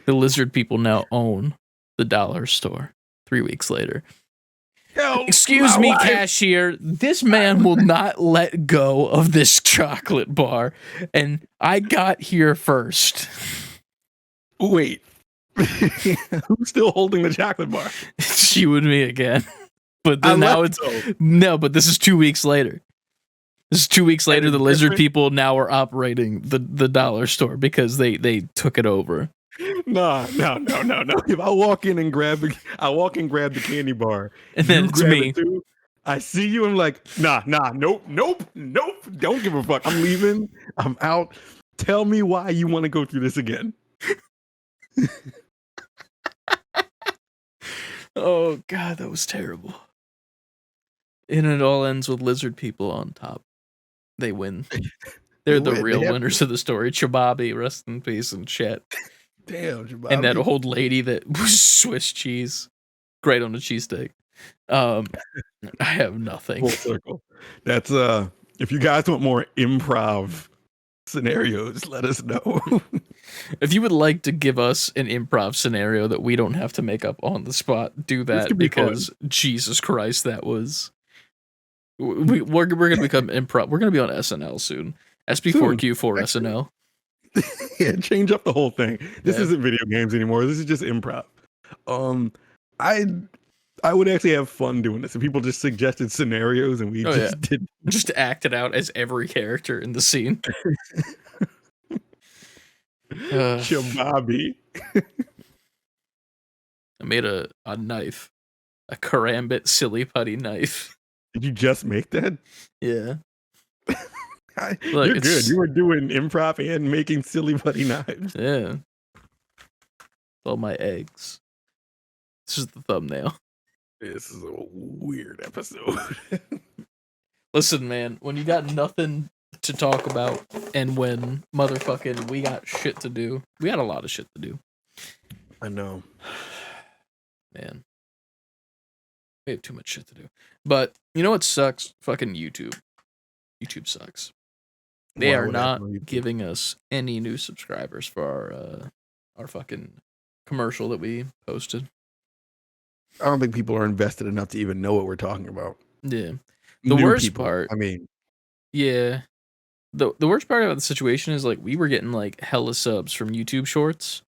Speaker 1: The lizard people now own the dollar store 3 weeks later. Excuse me, cashier. This man will not let go of this chocolate bar, and I got here first.
Speaker 2: Wait. Who's still holding the chocolate bar?
Speaker 1: It's you and me again. But then but this is 2 weeks later. This is 2 weeks later. The lizard people now are operating the dollar store because they took it over.
Speaker 2: No. If I walk in and grab the candy bar,
Speaker 1: and then it's me.
Speaker 2: Too, I see you. I'm like, nah, nope. Don't give a fuck. I'm leaving. I'm out. Tell me why you want to go through this again.
Speaker 1: Oh God, that was terrible. And it all ends with lizard people on top. They win. They're the real winners of the story. Chababi, rest in peace, and Chet.
Speaker 2: Damn, Chababi.
Speaker 1: And that old lady that was Swiss cheese. Great on a cheesesteak. I have nothing.
Speaker 2: Full circle. That's if you guys want more improv scenarios, let us know.
Speaker 1: If you would like to give us an improv scenario that we don't have to make up on the spot, do that because Jesus Christ, that was we're gonna become improv. We're gonna be on SNL soon. SB4Q4 SNL.
Speaker 2: Yeah, change up the whole thing. This isn't video games anymore. This is just improv. I would actually have fun doing this. If people just suggested scenarios and we
Speaker 1: just acted out as every character in the scene.
Speaker 2: Chababi.
Speaker 1: I made a knife, a karambit silly putty knife.
Speaker 2: Did you just make that?
Speaker 1: Yeah.
Speaker 2: Look, you're good. You were doing improv and making silly putty knives.
Speaker 1: Yeah. All my eggs. This is the thumbnail.
Speaker 2: This is a weird episode.
Speaker 1: Listen, man, when you got nothing to talk about and when motherfucking we got shit to do, we had a lot of shit to do.
Speaker 2: I know.
Speaker 1: Man. We have too much shit to do. But you know what sucks? Fucking YouTube. YouTube sucks. They are not giving us any new subscribers for our fucking commercial that we posted.
Speaker 2: I don't think people are invested enough to even know what we're talking about.
Speaker 1: Yeah. The worst part.
Speaker 2: I mean.
Speaker 1: Yeah. The worst part about the situation is like we were getting like hella subs from YouTube Shorts.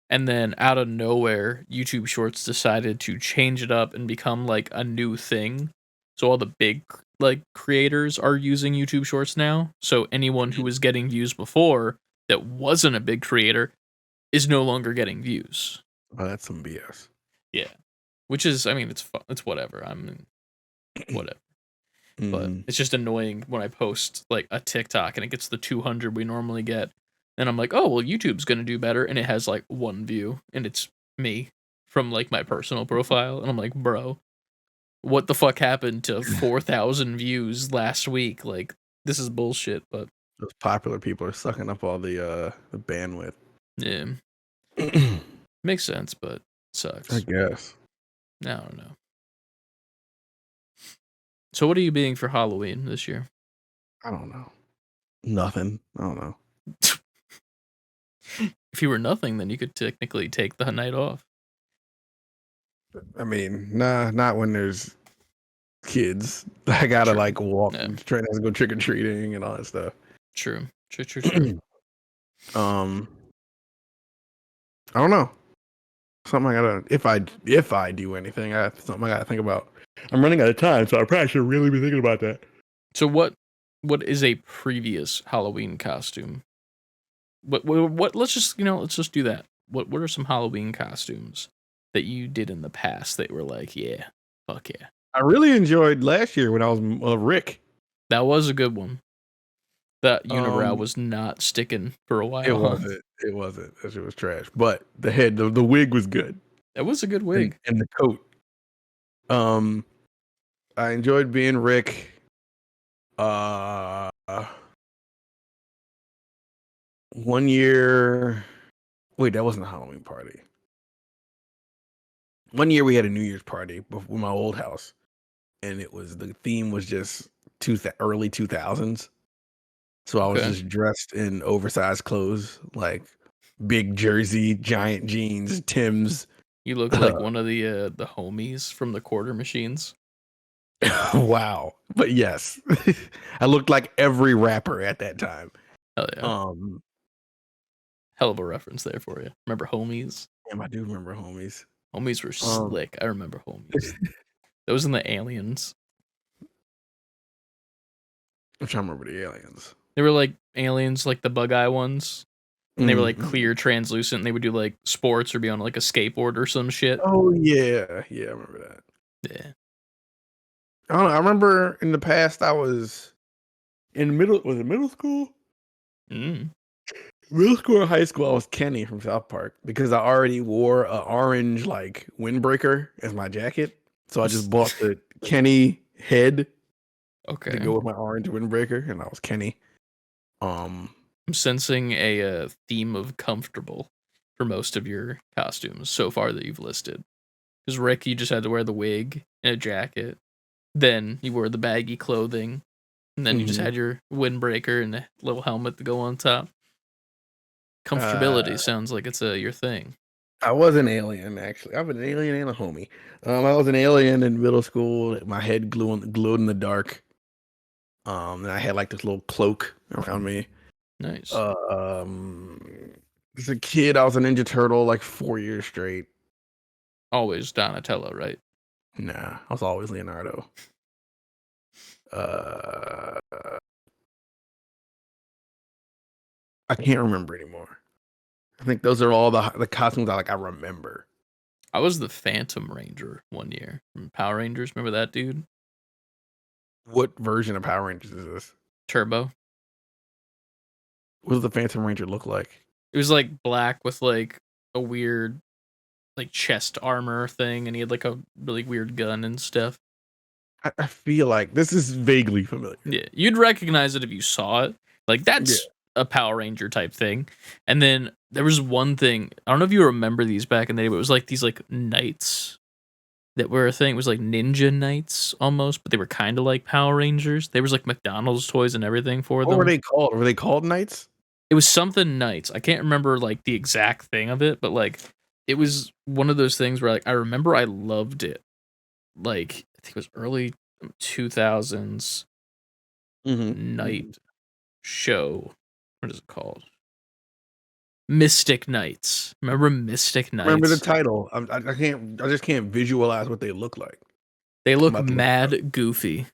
Speaker 1: And then out of nowhere, YouTube Shorts decided to change it up and become like a new thing. So all the big like creators are using YouTube Shorts now. So anyone who was getting views before that wasn't a big creator is no longer getting views.
Speaker 2: Oh, that's some BS.
Speaker 1: Yeah. Which is, I mean, it's whatever. Whatever. But it's just annoying when I post like a TikTok and it gets the 200 we normally get. And I'm like, oh, well, YouTube's going to do better. And it has like one view and it's me from like my personal profile. And I'm like, bro, what the fuck happened to 4,000 views last week? Like, this is bullshit. But
Speaker 2: Those popular people are sucking up all the bandwidth.
Speaker 1: Yeah. Makes sense, but sucks.
Speaker 2: I guess.
Speaker 1: I don't know. So what are you being for Halloween this year?
Speaker 2: I don't know. Nothing. I don't know.
Speaker 1: If you were nothing, then you could technically take the night off.
Speaker 2: I mean, nah, not when there's kids. I gotta
Speaker 1: True.
Speaker 2: like walk,
Speaker 1: Yeah.
Speaker 2: try to go trick or treating and all that stuff.
Speaker 1: True.
Speaker 2: I don't know. Something I gotta if I do anything, something I gotta think about. I'm running out of time, so I probably should really be thinking about that.
Speaker 1: So what is a previous Halloween costume? What let's just do that. What are some Halloween costumes that you did in the past that were like, yeah, fuck yeah.
Speaker 2: I really enjoyed last year when I was Rick.
Speaker 1: That was a good one. That unibrow was not sticking for a while.
Speaker 2: It wasn't. It wasn't. That shit was trash. But the wig was good.
Speaker 1: That was a good wig.
Speaker 2: And the coat. I enjoyed being Rick. One year. Wait, that wasn't a Halloween party. One year we had a New Year's party with my old house, and the theme was just early 2000s. So I was just dressed in oversized clothes, like big jersey, giant jeans, Tim's.
Speaker 1: You look like one of the homies from the quarter machines.
Speaker 2: Wow. But yes, I looked like every rapper at that time.
Speaker 1: Hell yeah. Hell of a reference there for you. Remember homies?
Speaker 2: Damn, I do remember homies.
Speaker 1: Homies were slick. I remember homies. Those in the aliens.
Speaker 2: I'm trying to remember the aliens.
Speaker 1: They were like aliens, like the bug eye ones. And they were like clear, translucent, and they would do like sports or be on like a skateboard or some shit.
Speaker 2: Oh yeah. Yeah, I remember that.
Speaker 1: Yeah.
Speaker 2: I don't know. I remember in the past I was in middle school? Middle school or high school, I was Kenny from South Park because I already wore an orange like windbreaker as my jacket. So I just bought the Kenny head to go with my orange windbreaker, and I was Kenny.
Speaker 1: I'm sensing a theme of comfortable for most of your costumes so far that you've listed. Because Rick, you just had to wear the wig and a jacket. Then you wore the baggy clothing. And then you just had your windbreaker and a little helmet to go on top. Comfortability sounds like it's your thing.
Speaker 2: I was an alien, actually. I was an alien and a homie. I was an alien in middle school. My head glowed in the dark. And I had like this little cloak around me.
Speaker 1: Nice.
Speaker 2: As a kid, I was a Ninja Turtle like 4 years straight.
Speaker 1: Always Donatello, right?
Speaker 2: Nah, I was always Leonardo. I can't remember anymore. I think those are all the costumes I remember.
Speaker 1: I was the Phantom Ranger one year from Power Rangers. Remember that dude?
Speaker 2: What version of Power Rangers is this?
Speaker 1: Turbo.
Speaker 2: What does the Phantom Ranger look like?
Speaker 1: It was like black with like a weird like chest armor thing, and he had like a really weird gun and stuff.
Speaker 2: I feel like this is vaguely familiar.
Speaker 1: Yeah, you'd recognize it if you saw it. Like that's a Power Ranger type thing. And then there was one thing, I don't know if you remember these back in the day, but it was like these like knights that were a thing. It was like ninja knights almost, but they were kind of like Power Rangers. There was like McDonald's toys and everything for them.
Speaker 2: What were they called? Were they called knights?
Speaker 1: It was something knights. I can't remember like the exact thing of it, but like it was one of those things where like I remember I loved it. Like I think it was early 2000s night show. What is it called? Mystic Knights. Remember Mystic Knights?
Speaker 2: Remember the title. I just can't visualize what they look like.
Speaker 1: They look mad goofy.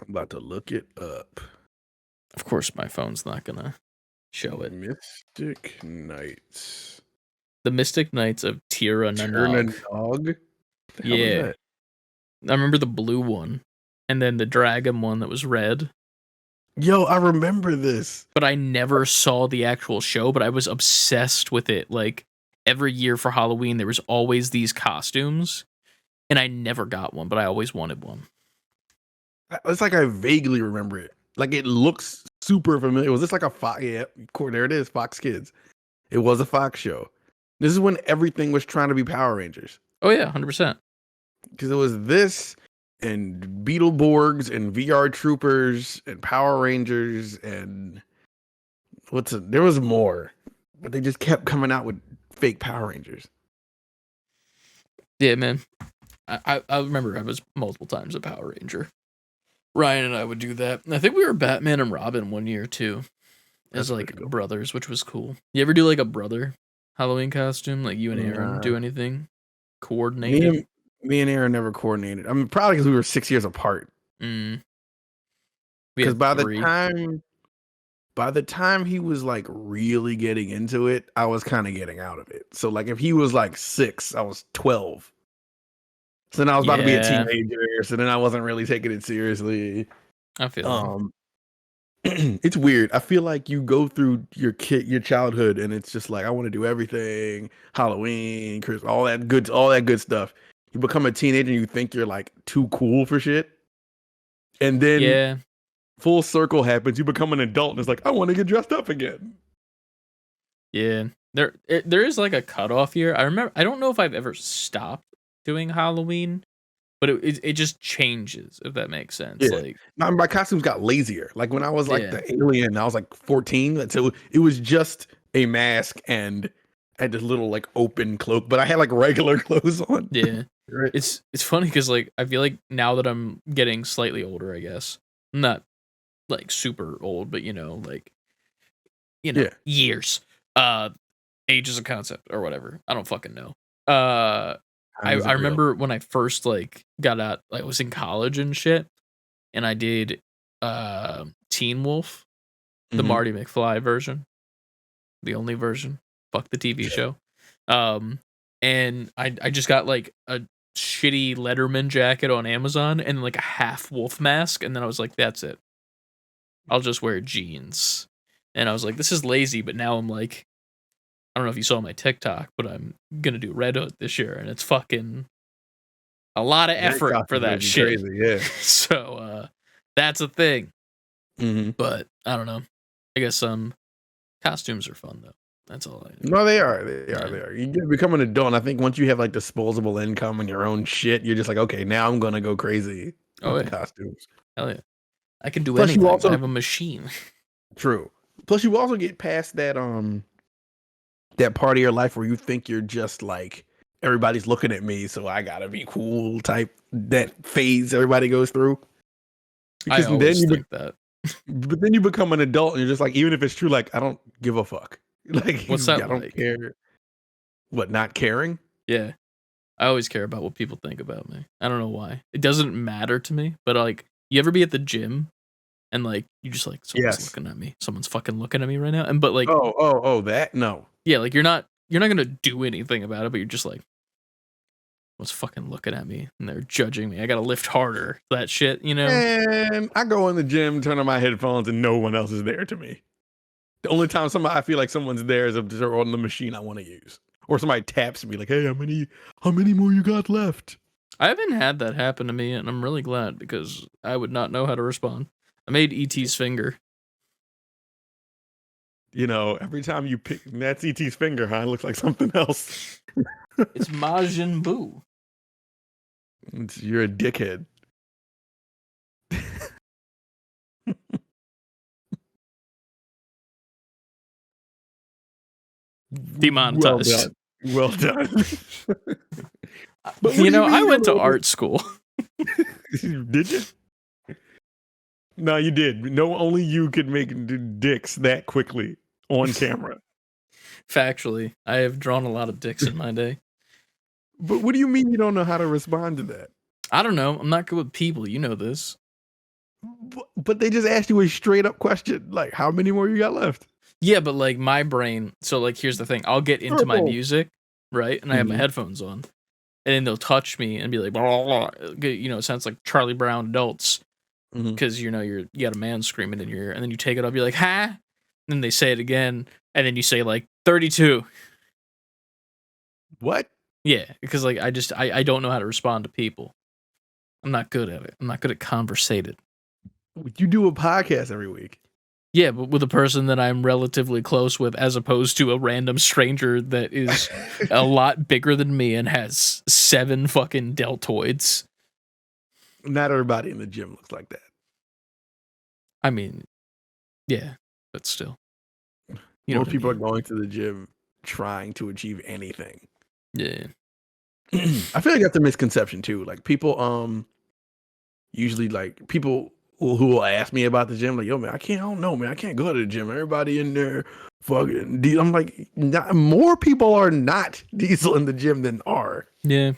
Speaker 2: I'm about to look it up.
Speaker 1: Of course, my phone's not gonna show it.
Speaker 2: Mystic Knights.
Speaker 1: The Mystic Knights of Tira Nanog. Yeah. I remember the blue one. And then the dragon one that was red.
Speaker 2: Yo, I remember this.
Speaker 1: But I never saw the actual show, but I was obsessed with it. Like, every year for Halloween, there was always these costumes. And I never got one, but I always wanted one.
Speaker 2: It's like I vaguely remember it. Like, it looks super familiar. Was this like a Fox? Yeah, there it is, Fox Kids. It was a Fox show. This is when everything was trying to be Power Rangers.
Speaker 1: Oh yeah, 100%.
Speaker 2: Because it was this and Beetleborgs and VR Troopers and Power Rangers and there was more, but they just kept coming out with fake Power Rangers.
Speaker 1: Yeah, man. I remember I was multiple times a Power Ranger. Ryan and I would do that. I think we were Batman and Robin one year too, as like brothers, which was cool. You ever do like a brother Halloween costume, like you and Aaron do anything coordinated?
Speaker 2: Me and Aaron never coordinated. I mean, probably because we were 6 years apart. Because by the time he was like really getting into it, I was kind of getting out of it. So like if he was like 6, I was 12. So then I was about to be a teenager. So then I wasn't really taking it seriously.
Speaker 1: I feel
Speaker 2: it's weird. I feel like you go through your childhood, and it's just like I want to do everything. Halloween, Christmas, all that good stuff. You become a teenager, and you think you're like too cool for shit, and then full circle happens. You become an adult, and it's like I want to get dressed up again.
Speaker 1: Yeah, there is like a cutoff here. I remember. I don't know if I've ever stopped doing Halloween, but it just changes, if that makes sense.
Speaker 2: Yeah.
Speaker 1: Like
Speaker 2: my costumes got lazier. Like when I was like the alien, I was like 14. So it was just a mask and I had this little like open cloak, but I had like regular clothes on.
Speaker 1: Yeah.
Speaker 2: Right.
Speaker 1: It's funny because like I feel like now that I'm getting slightly older, I guess. I'm not like super old, but like years. Age is a concept or whatever. I don't fucking know. I remember when I first like got out, I was in college and shit, and I did Teen Wolf, the Marty McFly version, the only version. Fuck the TV show. And I just got like a shitty Letterman jacket on Amazon and like a half wolf mask, and then I was like, that's it. I'll just wear jeans. And I was like, this is lazy, but now I'm like, I don't know if you saw my TikTok, but I'm gonna do Red Hood this year, and it's fucking a lot of effort for that shit.
Speaker 2: Crazy, yeah.
Speaker 1: So that's a thing. But I don't know. I guess costumes are fun though. That's all I know.
Speaker 2: No, they are. They are. You become an adult, and I think once you have like disposable income and your own shit, you're just like, okay, now I'm gonna go crazy.
Speaker 1: Oh,
Speaker 2: costumes.
Speaker 1: Hell yeah. I can do anything. I have a machine.
Speaker 2: True. Plus, you also get past that that part of your life where you think you're just like everybody's looking at me, so I gotta be cool type. That phase everybody goes through.
Speaker 1: Because I always think that.
Speaker 2: But then you become an adult, and you're just like, even if it's true, like I don't give a fuck. Like
Speaker 1: what's that?
Speaker 2: I don't care. What, not caring?
Speaker 1: Yeah, I always care about what people think about me. I don't know why. It doesn't matter to me. But like, you ever be at the gym? And like you just like someone's looking at me. Someone's fucking looking at me right now. And but like
Speaker 2: that no.
Speaker 1: Yeah, like you're not gonna do anything about it, but you're just like, what's fucking looking at me and they're judging me. I gotta lift harder. That shit,
Speaker 2: And I go in the gym, turn on my headphones, and no one else is there to me. The only time I feel like someone's there is if they're on the machine I want to use, or somebody taps me like, "Hey, how many more you got left?"
Speaker 1: I haven't had that happen to me, and I'm really glad because I would not know how to respond. I made ET's finger.
Speaker 2: Every time you pick, that's ET's finger, huh? It looks like something else.
Speaker 1: It's Majin Buu.
Speaker 2: You're a dickhead.
Speaker 1: Demonetized.
Speaker 2: Well done.
Speaker 1: But I went to art school.
Speaker 2: Did you? No, you did. No, only you could make dicks that quickly on camera.
Speaker 1: Factually, I have drawn a lot of dicks in my day.
Speaker 2: But what do you mean you don't know how to respond to that?
Speaker 1: I don't know. I'm not good with people. You know this.
Speaker 2: But they just asked you a straight up question, like, how many more you got left?
Speaker 1: Yeah, but like my brain. So like, here's the thing. I'll get into my music, right? And I have my headphones on, and then they'll touch me and be like, blah, blah, blah. It sounds like Charlie Brown adults. Because you got a man screaming in your ear, and then you take it up, you're like, huh? And then they say it again, and then you say like 32.
Speaker 2: What?
Speaker 1: Yeah, because like I don't know how to respond to people. I'm not good at it. I'm not good at conversating.
Speaker 2: You do a podcast every week.
Speaker 1: Yeah, but with a person that I'm relatively close with, as opposed to a random stranger that is a lot bigger than me and has 7 fucking deltoids.
Speaker 2: Not everybody in the gym looks like that.
Speaker 1: I mean, yeah, but still. You know
Speaker 2: Most
Speaker 1: what I
Speaker 2: people are
Speaker 1: mean.
Speaker 2: going to the gym trying to achieve anything.
Speaker 1: Yeah.
Speaker 2: I feel like that's a misconception too. Like people, usually like people who will ask me about the gym, like, yo, man, I don't know, man, I can't go to the gym. Everybody in there, fucking. I'm like, more people are not diesel in the gym than are.
Speaker 1: Yeah.
Speaker 2: The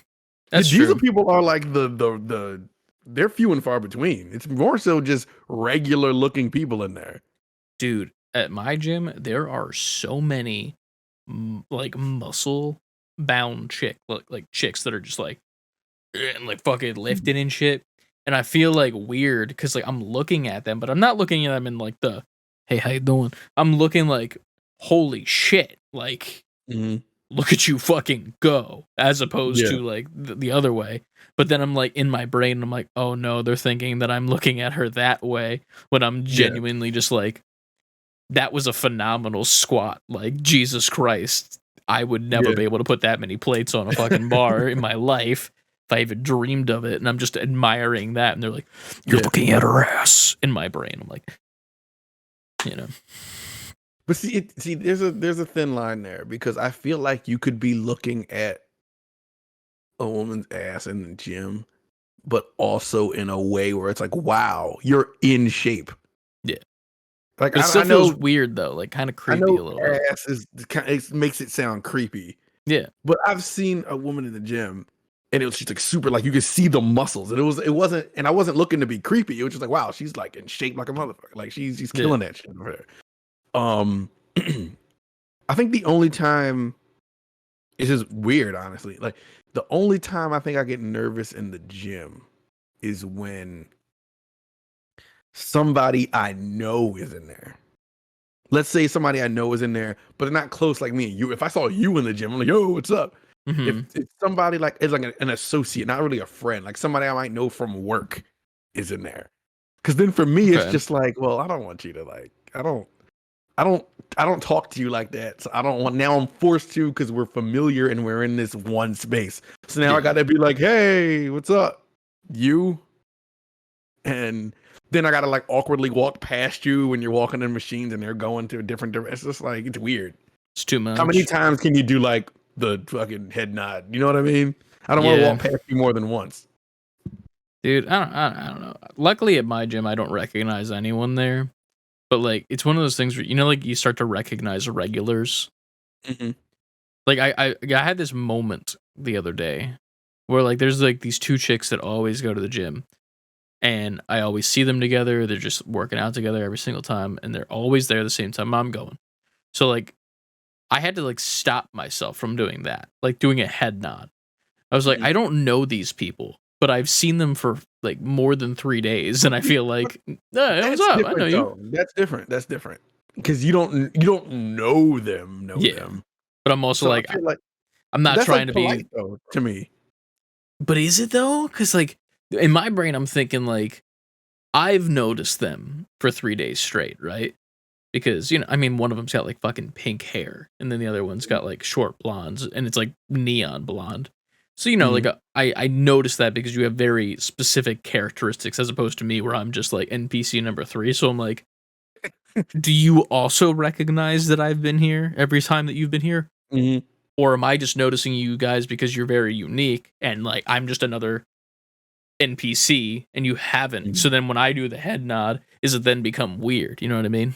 Speaker 1: That's
Speaker 2: diesel
Speaker 1: true.
Speaker 2: people are like the they're few and far between. It's more so just regular looking people in there.
Speaker 1: Dude, at my gym, there are so many like muscle bound like chicks that are just like and like fucking lifting and shit. And I feel like weird because like I'm looking at them, but I'm not looking at them in like the hey, how you doing? I'm looking like holy shit, like
Speaker 2: Mm-hmm.
Speaker 1: look at you fucking go, as opposed
Speaker 2: Yeah,
Speaker 1: to like the other way. But then I'm like in my brain, I'm like, oh no, they're thinking that I'm looking at her that way when I'm
Speaker 2: yeah,
Speaker 1: genuinely just like, that was a phenomenal squat. Like, Jesus Christ, I would never
Speaker 2: yeah.
Speaker 1: be able to put that many plates on a fucking bar in my life if I even dreamed of it. And I'm just admiring that. And they're like, you're
Speaker 2: Yeah.
Speaker 1: looking at her ass in my brain. I'm like, you know,
Speaker 2: But see, there's a thin line there because I feel like you could be looking at a woman's ass in the gym, but also in a way where it's like, wow, you're in shape.
Speaker 1: yeah.
Speaker 2: Like
Speaker 1: But it still feels weird though, like kind of
Speaker 2: I
Speaker 1: creepy
Speaker 2: know
Speaker 1: a little bit.
Speaker 2: ass is it makes it sound creepy,
Speaker 1: Yeah.
Speaker 2: but I've seen a woman in the gym and it was just like super, like you could see the muscles, and it wasn't, and I wasn't looking to be creepy. It was just like, wow, she's like in shape like a motherfucker, like she's
Speaker 1: Yeah.
Speaker 2: killing that shit over there. Um, I think the only time, it's just weird, honestly. Like the only time I think I get nervous in the gym is when somebody I know is in there. Let's say somebody I know is in there, but they're not close like me and you. If I saw you in the gym, I'm like, yo, what's up? If
Speaker 1: Mm-hmm.
Speaker 2: it's somebody like it's like an associate, not really a friend, like somebody I might know from work is in there. Cause then for me, it's
Speaker 1: Okay.
Speaker 2: just like, well, I don't want you to like, I don't I don't talk to you like that. So I don't want, now I'm forced to because we're familiar and we're in this one space. So now I
Speaker 1: Yeah.
Speaker 2: gotta be like, hey, what's up? You? And then I gotta like awkwardly walk past you when you're walking in machines and they're going to a different direction. It's just like it's weird.
Speaker 1: It's too
Speaker 2: How many
Speaker 1: much.
Speaker 2: times can you do like the fucking head nod? You know what I mean? I don't want to
Speaker 1: Yeah.
Speaker 2: walk past you more than once.
Speaker 1: Dude, I don't know. Luckily at my gym, I don't recognize anyone there. But like, it's one of those things where you know, like you start to recognize regulars.
Speaker 2: Mm-hmm.
Speaker 1: Like I had this moment the other day where like there's like these 2 chicks that always go to the gym, and I always see them together. They're just working out together every single time, and they're always there the same time I'm going. So like I had to like stop myself from doing that, like doing a head nod. I was like,
Speaker 2: Mm-hmm.
Speaker 1: I don't know these people, but I've seen them for like more than 3 days, and I feel like, hey, what's
Speaker 2: That's
Speaker 1: up? I know
Speaker 2: different
Speaker 1: you.
Speaker 2: though. That's different. That's different. Because you don't know them, know
Speaker 1: Yeah,
Speaker 2: them.
Speaker 1: but I'm also
Speaker 2: So I
Speaker 1: like,
Speaker 2: feel like,
Speaker 1: I'm
Speaker 2: but
Speaker 1: not
Speaker 2: that's like
Speaker 1: trying to be.
Speaker 2: polite though to me.
Speaker 1: But is it though? Because like in my brain, I'm thinking like I've noticed them for 3 days straight, right? Because you know, I mean, one of them's got like fucking pink hair, and then the other one's got like short blondes, and it's like neon blonde. So you know, like
Speaker 2: Mm-hmm.
Speaker 1: I noticed that because you have very specific characteristics, as opposed to me, where I'm just like NPC number 3. So I'm like, do you also recognize that I've been here every time that you've been here?
Speaker 2: Mm-hmm.
Speaker 1: Or am I just noticing you guys because you're very unique and like I'm just another NPC and you haven't? So then when I do the head nod, is it then become weird? You know what I mean?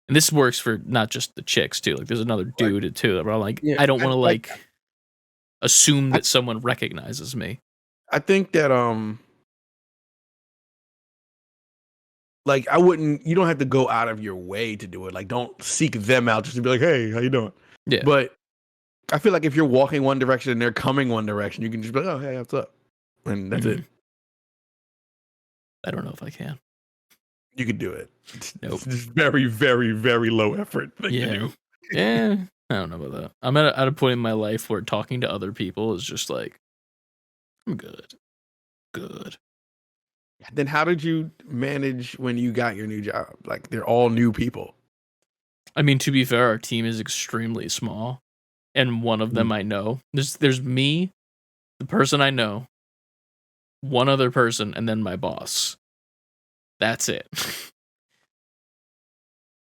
Speaker 1: And this works for not just the chicks too. Like there's another
Speaker 2: Like,
Speaker 1: dude too that I'm like,
Speaker 2: yeah,
Speaker 1: I don't want to
Speaker 2: like
Speaker 1: like assume
Speaker 2: I,
Speaker 1: that someone recognizes me.
Speaker 2: I think that like I wouldn't, you don't have to go out of your way to do it. Like don't seek them out just to be like, hey, how you doing?
Speaker 1: Yeah.
Speaker 2: But I feel like if you're walking one direction and they're coming one direction, you can just be like, oh, hey, what's up? And that's
Speaker 1: Mhm.
Speaker 2: it.
Speaker 1: I don't know if I can.
Speaker 2: You could do it.
Speaker 1: Nope.
Speaker 2: It's just very, very, very low effort thing to
Speaker 1: Yeah.
Speaker 2: do.
Speaker 1: Yeah. I don't know about that. I'm at a point in my life where talking to other people is just like, I'm good. Good.
Speaker 2: Then how did you manage when you got your new job? Like they're all new people.
Speaker 1: I mean, to be fair, our team is extremely small, and one of them I know. There's me, the person I know, one other person, and then my boss. That's it.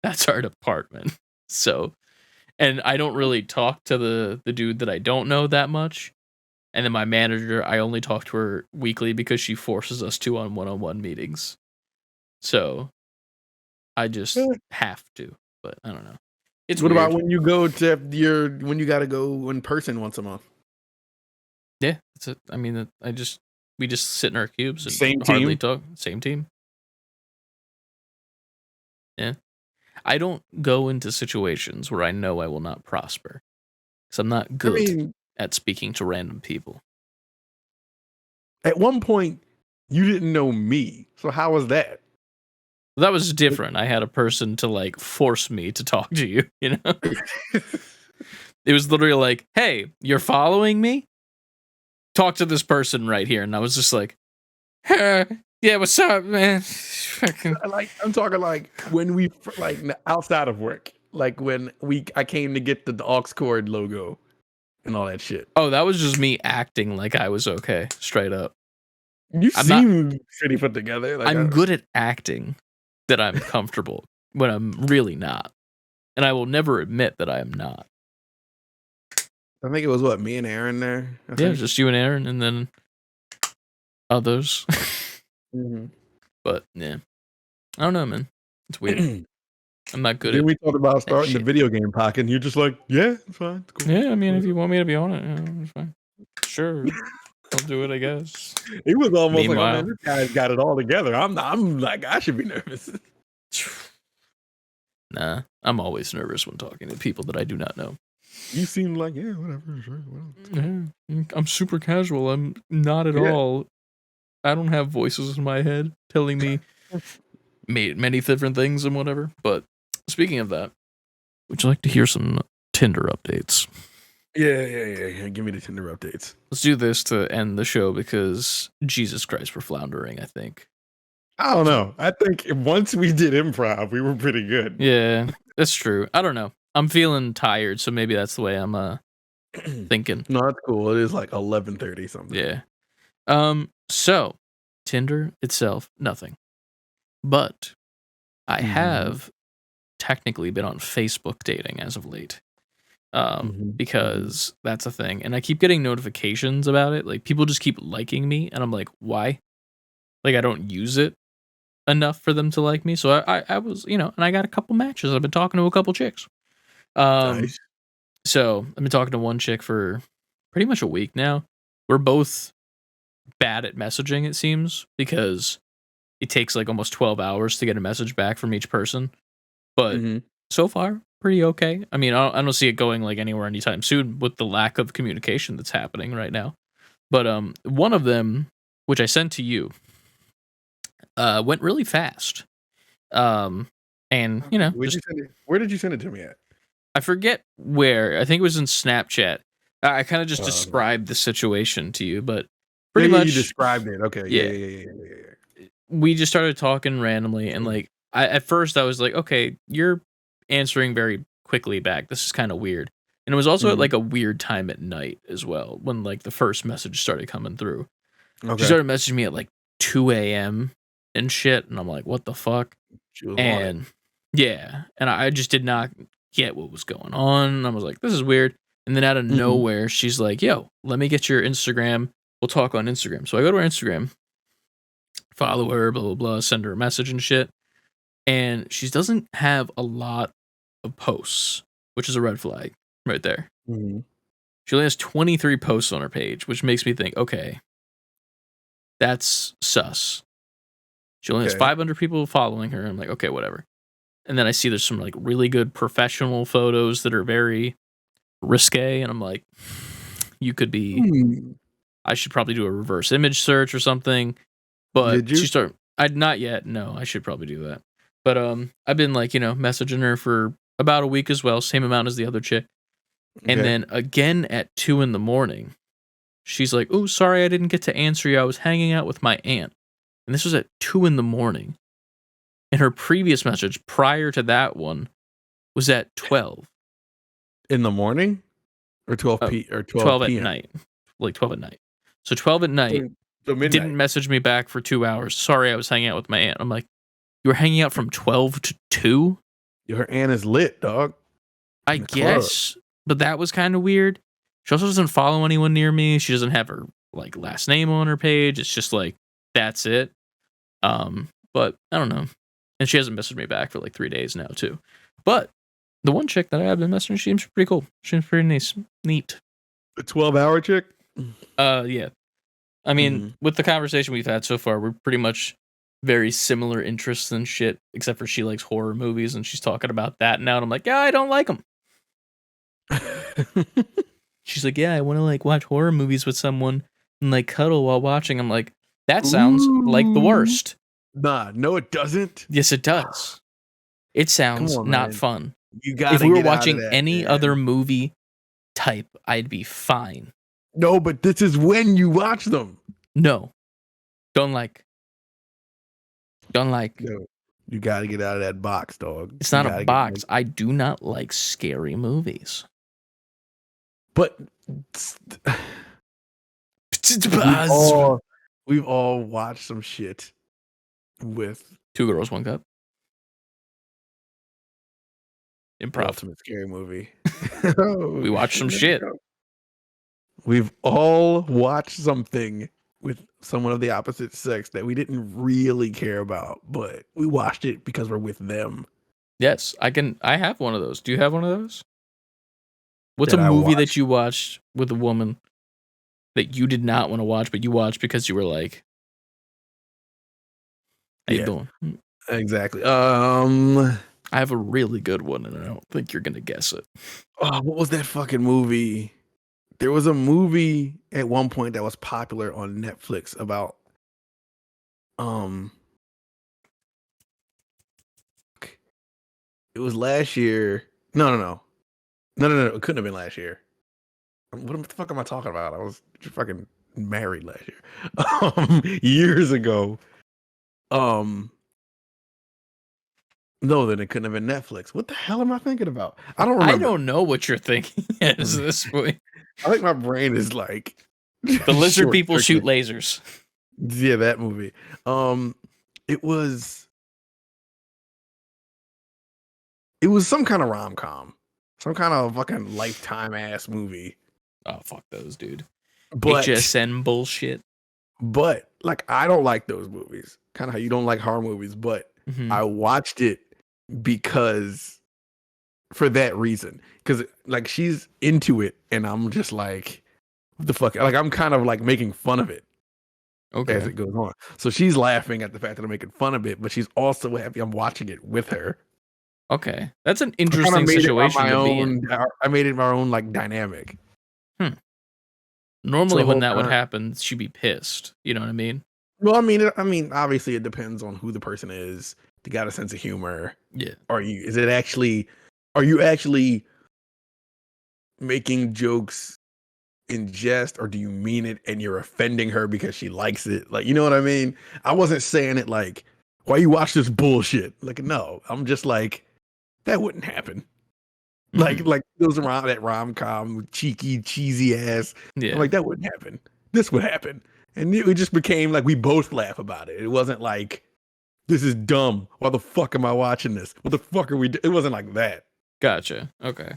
Speaker 1: That's our department. So, and I don't really talk to the dude that I don't know that much. And then my manager, I only talk to her weekly because she forces us to on one-on-one meetings. So I just have to, but I don't know. It's
Speaker 2: what
Speaker 1: weird.
Speaker 2: about when you go to when you got to go in person once a month?
Speaker 1: Yeah, that's it. I mean, we just sit in our cubes and
Speaker 2: Same
Speaker 1: hardly
Speaker 2: team?
Speaker 1: talk. Same team. Yeah. I don't go into situations where I know I will not prosper because I'm not
Speaker 2: I
Speaker 1: good
Speaker 2: mean,
Speaker 1: at speaking to random people.
Speaker 2: at one point, you didn't know me, so how was that?
Speaker 1: That was different. I had a person to like force me to talk to you, you know? It was literally like, "Hey, you're following me? Talk to this person right here." And I was just like, "Hey, yeah, what's up, man?" Fucking
Speaker 2: Like I'm talking like when we like outside of work, like when I came to get the aux cord logo and all that shit.
Speaker 1: Oh, that was just me acting like I was okay, straight up.
Speaker 2: You
Speaker 1: I'm not
Speaker 2: seem pretty put together. Like
Speaker 1: I'm good at acting that I'm comfortable when I'm really not. And I will never admit that I am not.
Speaker 2: I think it was what me and Aaron there. I
Speaker 1: Yeah,
Speaker 2: think.
Speaker 1: just you and Aaron and then others.
Speaker 2: Mm-hmm.
Speaker 1: But yeah. I don't know, man. It's weird. I'm not good
Speaker 2: Then
Speaker 1: at
Speaker 2: we talked about
Speaker 1: that
Speaker 2: starting the
Speaker 1: shit.
Speaker 2: video game pocket, and you're just like, yeah, it's fine. It's cool.
Speaker 1: Yeah, I mean, if you want me to be on it, it's fine. Sure, I'll do it, I guess.
Speaker 2: It was almost like, oh man,
Speaker 1: Meanwhile,
Speaker 2: this guy's got it all together. I'm like, I should be nervous.
Speaker 1: nah, I'm always nervous when talking to people that I do not know.
Speaker 2: You seem like, yeah, whatever, sure.
Speaker 1: Yeah, I'm super casual. I'm not at
Speaker 2: Yeah.
Speaker 1: all. I don't have voices in my head telling me many different things and whatever. But speaking of that, would you like to hear some Tinder updates?
Speaker 2: Yeah. Give me the Tinder updates.
Speaker 1: Let's do this to end the show because Jesus Christ, we're floundering, I think.
Speaker 2: I don't know. I think once we did improv, we were pretty good.
Speaker 1: Yeah, that's true. I don't know. I'm feeling tired, so maybe that's the way I'm thinking.
Speaker 2: No, that's cool. It is like 11:30 something.
Speaker 1: Yeah. So Tinder itself, nothing. But I have technically been on Facebook dating as of late. Because that's a thing. And I keep getting notifications about it. Like people just keep liking me, and I'm like, why? Like I don't use it enough for them to like me. So I was, and I got a couple matches. I've been talking to a couple chicks.
Speaker 2: Nice.
Speaker 1: So I've been talking to one chick for pretty much a week now. We're both bad at messaging, it seems, because it takes like almost 12 hours to get a message back from each person. But so far, pretty okay. I mean, I don't see it going like anywhere anytime soon with the lack of communication that's happening right now. But one of them, which I sent to you, went really fast. And
Speaker 2: Where did you send it to me at?
Speaker 1: I forget where. I think it was in Snapchat. I kind of just described the situation to you, but pretty much
Speaker 2: you described it. Okay.
Speaker 1: Yeah. We just started talking randomly, and like at first I was like, okay, you're answering very quickly back. This is kind of weird. And it was also at like a weird time at night as well, when like the first message started coming through.
Speaker 2: Okay.
Speaker 1: She started messaging me at like 2 a.m. and shit, and I'm like, what the fuck?
Speaker 2: She was on
Speaker 1: And yeah, and I just did not get what was going on. And I was like, this is weird. And then out of nowhere, she's like, yo, let me get your Instagram. We'll talk on Instagram. So I go to her Instagram, follow her, blah, blah, blah, send her a message and shit. And she doesn't have a lot of posts, which is a red flag right there. She only has 23 posts on her page, which makes me think, okay, that's sus. She only has 500 people following her. I'm like, okay, whatever. And then I see there's some like really good professional photos that are very risque, and I'm like, you could be. I should probably do a reverse image search or something. But I'd not yet. No, I should probably do that. But I've been like messaging her for about a week as well, same amount as the other chick. And then again at 2 a.m, she's like, "Oh, sorry, I didn't get to answer you. I was hanging out with my aunt." and this was at 2 a.m. And her previous message prior to that one was at 12.
Speaker 2: In the morning, or 12
Speaker 1: 12 at
Speaker 2: p.m.
Speaker 1: night, like 12 at night. So 12 at night.
Speaker 2: So midnight.
Speaker 1: Didn't message me back for 2 hours. Sorry, I was hanging out with my aunt. I'm like, you were hanging out from 12 to 2?
Speaker 2: Her aunt is lit, dog.
Speaker 1: I guess, but that was kind of weird. She also doesn't follow anyone near me. She doesn't have her like last name on her page. It's just like that's it. But I don't know. And she hasn't messaged me back for like 3 days now too. But the one chick that I have been messaging, she seems pretty cool. She seems pretty nice, neat.
Speaker 2: A 12-hour chick?
Speaker 1: Yeah. I mean, with the conversation we've had so far, we're pretty much very similar interests and shit, except for she likes horror movies and she's talking about that now. And I'm like, yeah, I don't like them. She's like, yeah, I want to like watch horror movies with someone and like cuddle while watching. I'm like, that sounds like the worst.
Speaker 2: Nah, no, it doesn't.
Speaker 1: Yes, it does. It sounds not fun.
Speaker 2: You got.
Speaker 1: If we were watching any other movie type, I'd be fine.
Speaker 2: No, but this is when you watch them.
Speaker 1: No, don't like.
Speaker 2: No, you got to get out of that box, dog.
Speaker 1: It's not a box. I do not like scary movies.
Speaker 2: But we've all watched some shit with
Speaker 1: Two Girls, One Cup. Improv.
Speaker 2: Ultimate scary movie.
Speaker 1: We watched some shit.
Speaker 2: We've all watched something with someone of the opposite sex that we didn't really care about, but we watched it because we're with them.
Speaker 1: Yes, I have one of those. Do you have one of those? What's a movie that you watched with a woman that you did not want to watch, but you watched because you were like, how you doing?
Speaker 2: Exactly.
Speaker 1: I have a really good one, and I don't think you're gonna guess it.
Speaker 2: Oh, what was that fucking movie? There was a movie at one point that was popular on Netflix about it was last year. No. It couldn't have been last year. What the fuck am I talking about? I was fucking married last year. Years ago. No, then it couldn't have been Netflix. What the hell am I thinking about? I don't remember.
Speaker 1: I don't know what you're thinking at this point.
Speaker 2: I think my brain is like
Speaker 1: the lizard people shoot lasers.
Speaker 2: Yeah, that movie. It was some kind of rom-com. Some kind of fucking Lifetime ass movie.
Speaker 1: Oh, fuck those, dude.
Speaker 2: But,
Speaker 1: HSN bullshit.
Speaker 2: But like, I don't like those movies. Kind of how you don't like horror movies, but I watched it because for that reason. Because like she's into it, and I'm just like, what the fuck? Like I'm kind of like making fun of it. Okay. As it goes on. So she's laughing at the fact that I'm making fun of it, but she's also happy I'm watching it with her.
Speaker 1: Okay. That's an interesting situation to be in.
Speaker 2: I made it my own like dynamic.
Speaker 1: Normally when that would happen, she'd be pissed. You know what I mean?
Speaker 2: Well, I mean, obviously it depends on who the person is. They got a sense of humor.
Speaker 1: Yeah.
Speaker 2: Are you actually making jokes in jest, or do you mean it and you're offending her because she likes it? Like, you know what I mean? I wasn't saying it like, why you watch this bullshit? Like, no, I'm just like, that wouldn't happen. Like those around that rom-com, cheeky, cheesy ass. Yeah. I'm like, that wouldn't happen. This would happen. And it just became like we both laugh about it. It wasn't like, this is dumb. Why the fuck am I watching this? What the fuck are we doing? It wasn't like that.
Speaker 1: Gotcha. Okay.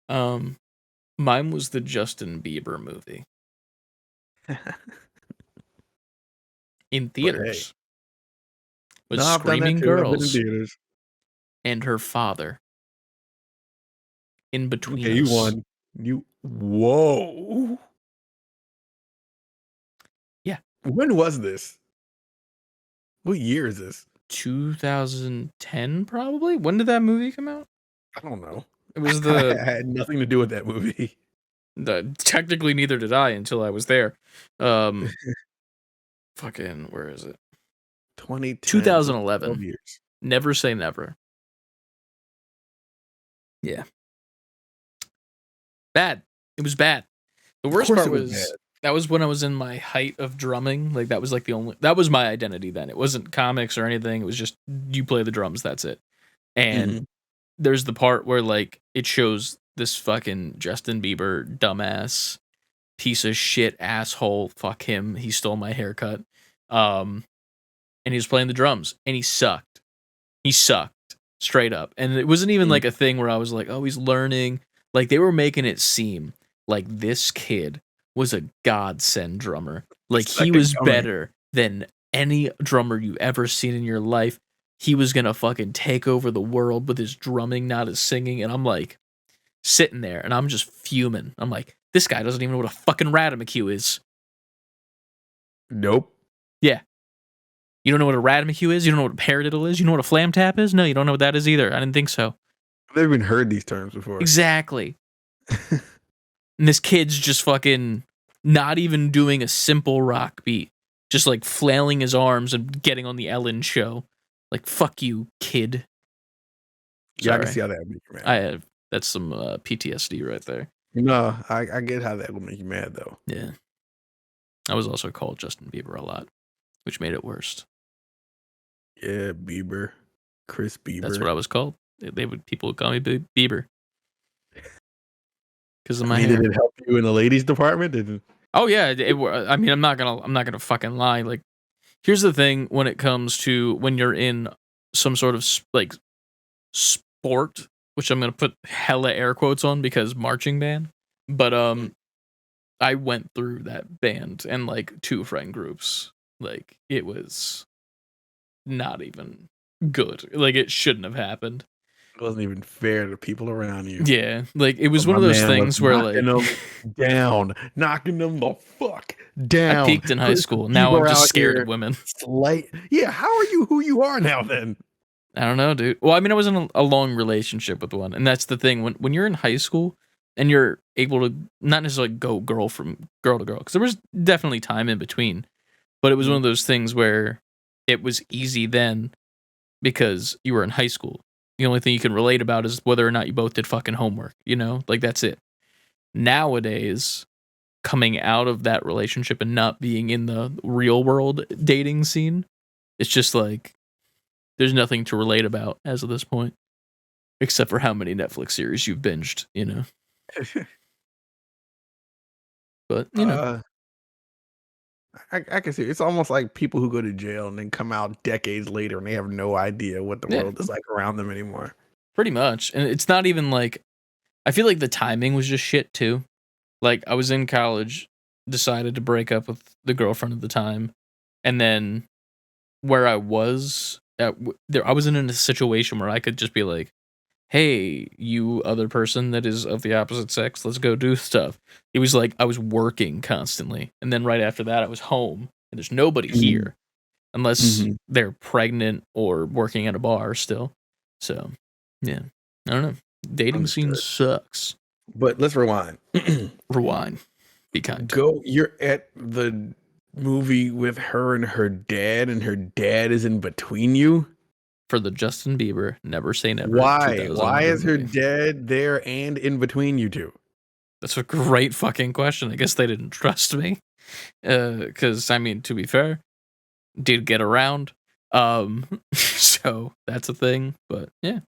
Speaker 1: Mine was the Justin Bieber movie. In theaters. With screaming girls and her father. In between us.
Speaker 2: You won. Whoa.
Speaker 1: Yeah.
Speaker 2: When was this? What year is this?
Speaker 1: 2010, probably? When did that movie come out?
Speaker 2: I don't know.
Speaker 1: It was
Speaker 2: I had nothing to do with that movie.
Speaker 1: Technically, neither did I until I was there. Fucking, where is it? 2011.
Speaker 2: Years.
Speaker 1: Never say never. Yeah. Bad. It was bad. The worst part was that was when I was in my height of drumming. Like that was like that was my identity then. It wasn't comics or anything. It was just you play the drums, that's it. And
Speaker 2: Mhm.
Speaker 1: there's the part where like it shows this fucking Justin Bieber dumbass piece of shit asshole. Fuck him. He stole my haircut. Um and he was playing the drums and he sucked. He sucked straight up. And it wasn't even
Speaker 2: Mm.
Speaker 1: like a thing where I was like, oh, he's learning. Like they were making it seem like this kid was a godsend drummer. Like he
Speaker 2: Second
Speaker 1: was
Speaker 2: coming.
Speaker 1: better than any drummer you ever seen in your life. He was gonna fucking take over the world with his drumming, not his singing. And I'm like sitting there and I'm just fuming. I'm like, this guy doesn't even know what a fucking Radamacue is.
Speaker 2: Nope.
Speaker 1: Yeah. You don't know what a Radamacue is? You don't know what a paradiddle is? You know what a flam tap is? No, you don't know what that is either. I didn't think so.
Speaker 2: I've never even heard these terms before.
Speaker 1: Exactly. And this kid's just fucking not even doing a simple rock beat, just like flailing his arms and getting on the Ellen show. Like, fuck you, kid.
Speaker 2: Yeah, I can
Speaker 1: Sorry.
Speaker 2: see how that would make you mad.
Speaker 1: I have that's some PTSD right there.
Speaker 2: No, I get how that would make you mad though.
Speaker 1: Yeah. I was also called Justin Bieber a lot, which made it worse.
Speaker 2: Yeah, Bieber, Chris Bieber.
Speaker 1: That's what I was called. People would call me Bieber because of my
Speaker 2: Did
Speaker 1: hair.
Speaker 2: it help you in the ladies department?
Speaker 1: Oh yeah, I mean, I'm not gonna fucking lie. Like, here's the thing: when it comes to when you're in some sort of like sport, which I'm gonna put hella air quotes on because marching band, but I went through that band and like 2 friend groups. Like, it was not even good. Like, it shouldn't have happened.
Speaker 2: It wasn't even fair to people around you.
Speaker 1: Yeah, like it was
Speaker 2: But
Speaker 1: one
Speaker 2: my
Speaker 1: of those
Speaker 2: man was
Speaker 1: things where like
Speaker 2: knocking them down, knocking them the fuck
Speaker 1: I
Speaker 2: down.
Speaker 1: peaked in high
Speaker 2: Chris
Speaker 1: school. Now I'm
Speaker 2: Bieber
Speaker 1: just
Speaker 2: out
Speaker 1: scared
Speaker 2: here
Speaker 1: of women.
Speaker 2: Yeah, how are you who you are now then?
Speaker 1: I don't know, dude. Well, I mean, I was in a long relationship with one, and that's the thing. When you're in high school and you're able to not necessarily go girl from girl to girl, because there was definitely time in between, but it was one of those things where it was easy then because you were in high school. The only thing you can relate about is whether or not you both did fucking homework. You know, like that's it. Nowadays, coming out of that relationship and not being in the real world dating scene, it's just like there's nothing to relate about as of this point, except for how many Netflix series you've binged, you know. But you know,
Speaker 2: I can see it's almost like people who go to jail and then come out decades later and they have no idea what the
Speaker 1: yeah,
Speaker 2: world is like around them anymore.
Speaker 1: pretty much. And it's not even like I feel like the timing was just shit too. Like I was in college, decided to break up with the girlfriend at the time, and then where I was there, I wasn't in a situation where I could just be like, hey, you other person that is of the opposite sex, let's go do stuff. It was like I was working constantly. And then right after that, I was home and there's nobody
Speaker 2: Mhm.
Speaker 1: here unless
Speaker 2: Mhm.
Speaker 1: they're pregnant or working at a bar still. So, yeah, I don't know. Dating scene
Speaker 2: Understood.
Speaker 1: sucks.
Speaker 2: But let's rewind.
Speaker 1: Rewind. Be kind.
Speaker 2: You're at the movie with her and her dad is in between you.
Speaker 1: For the Justin Bieber Never Say Never
Speaker 2: Why? Why
Speaker 1: 2011
Speaker 2: is her
Speaker 1: movie.
Speaker 2: dad there and in between you two?
Speaker 1: That's a great fucking question. I guess they didn't trust me. Because, I mean, to be fair, did get around. So that's a thing. But yeah,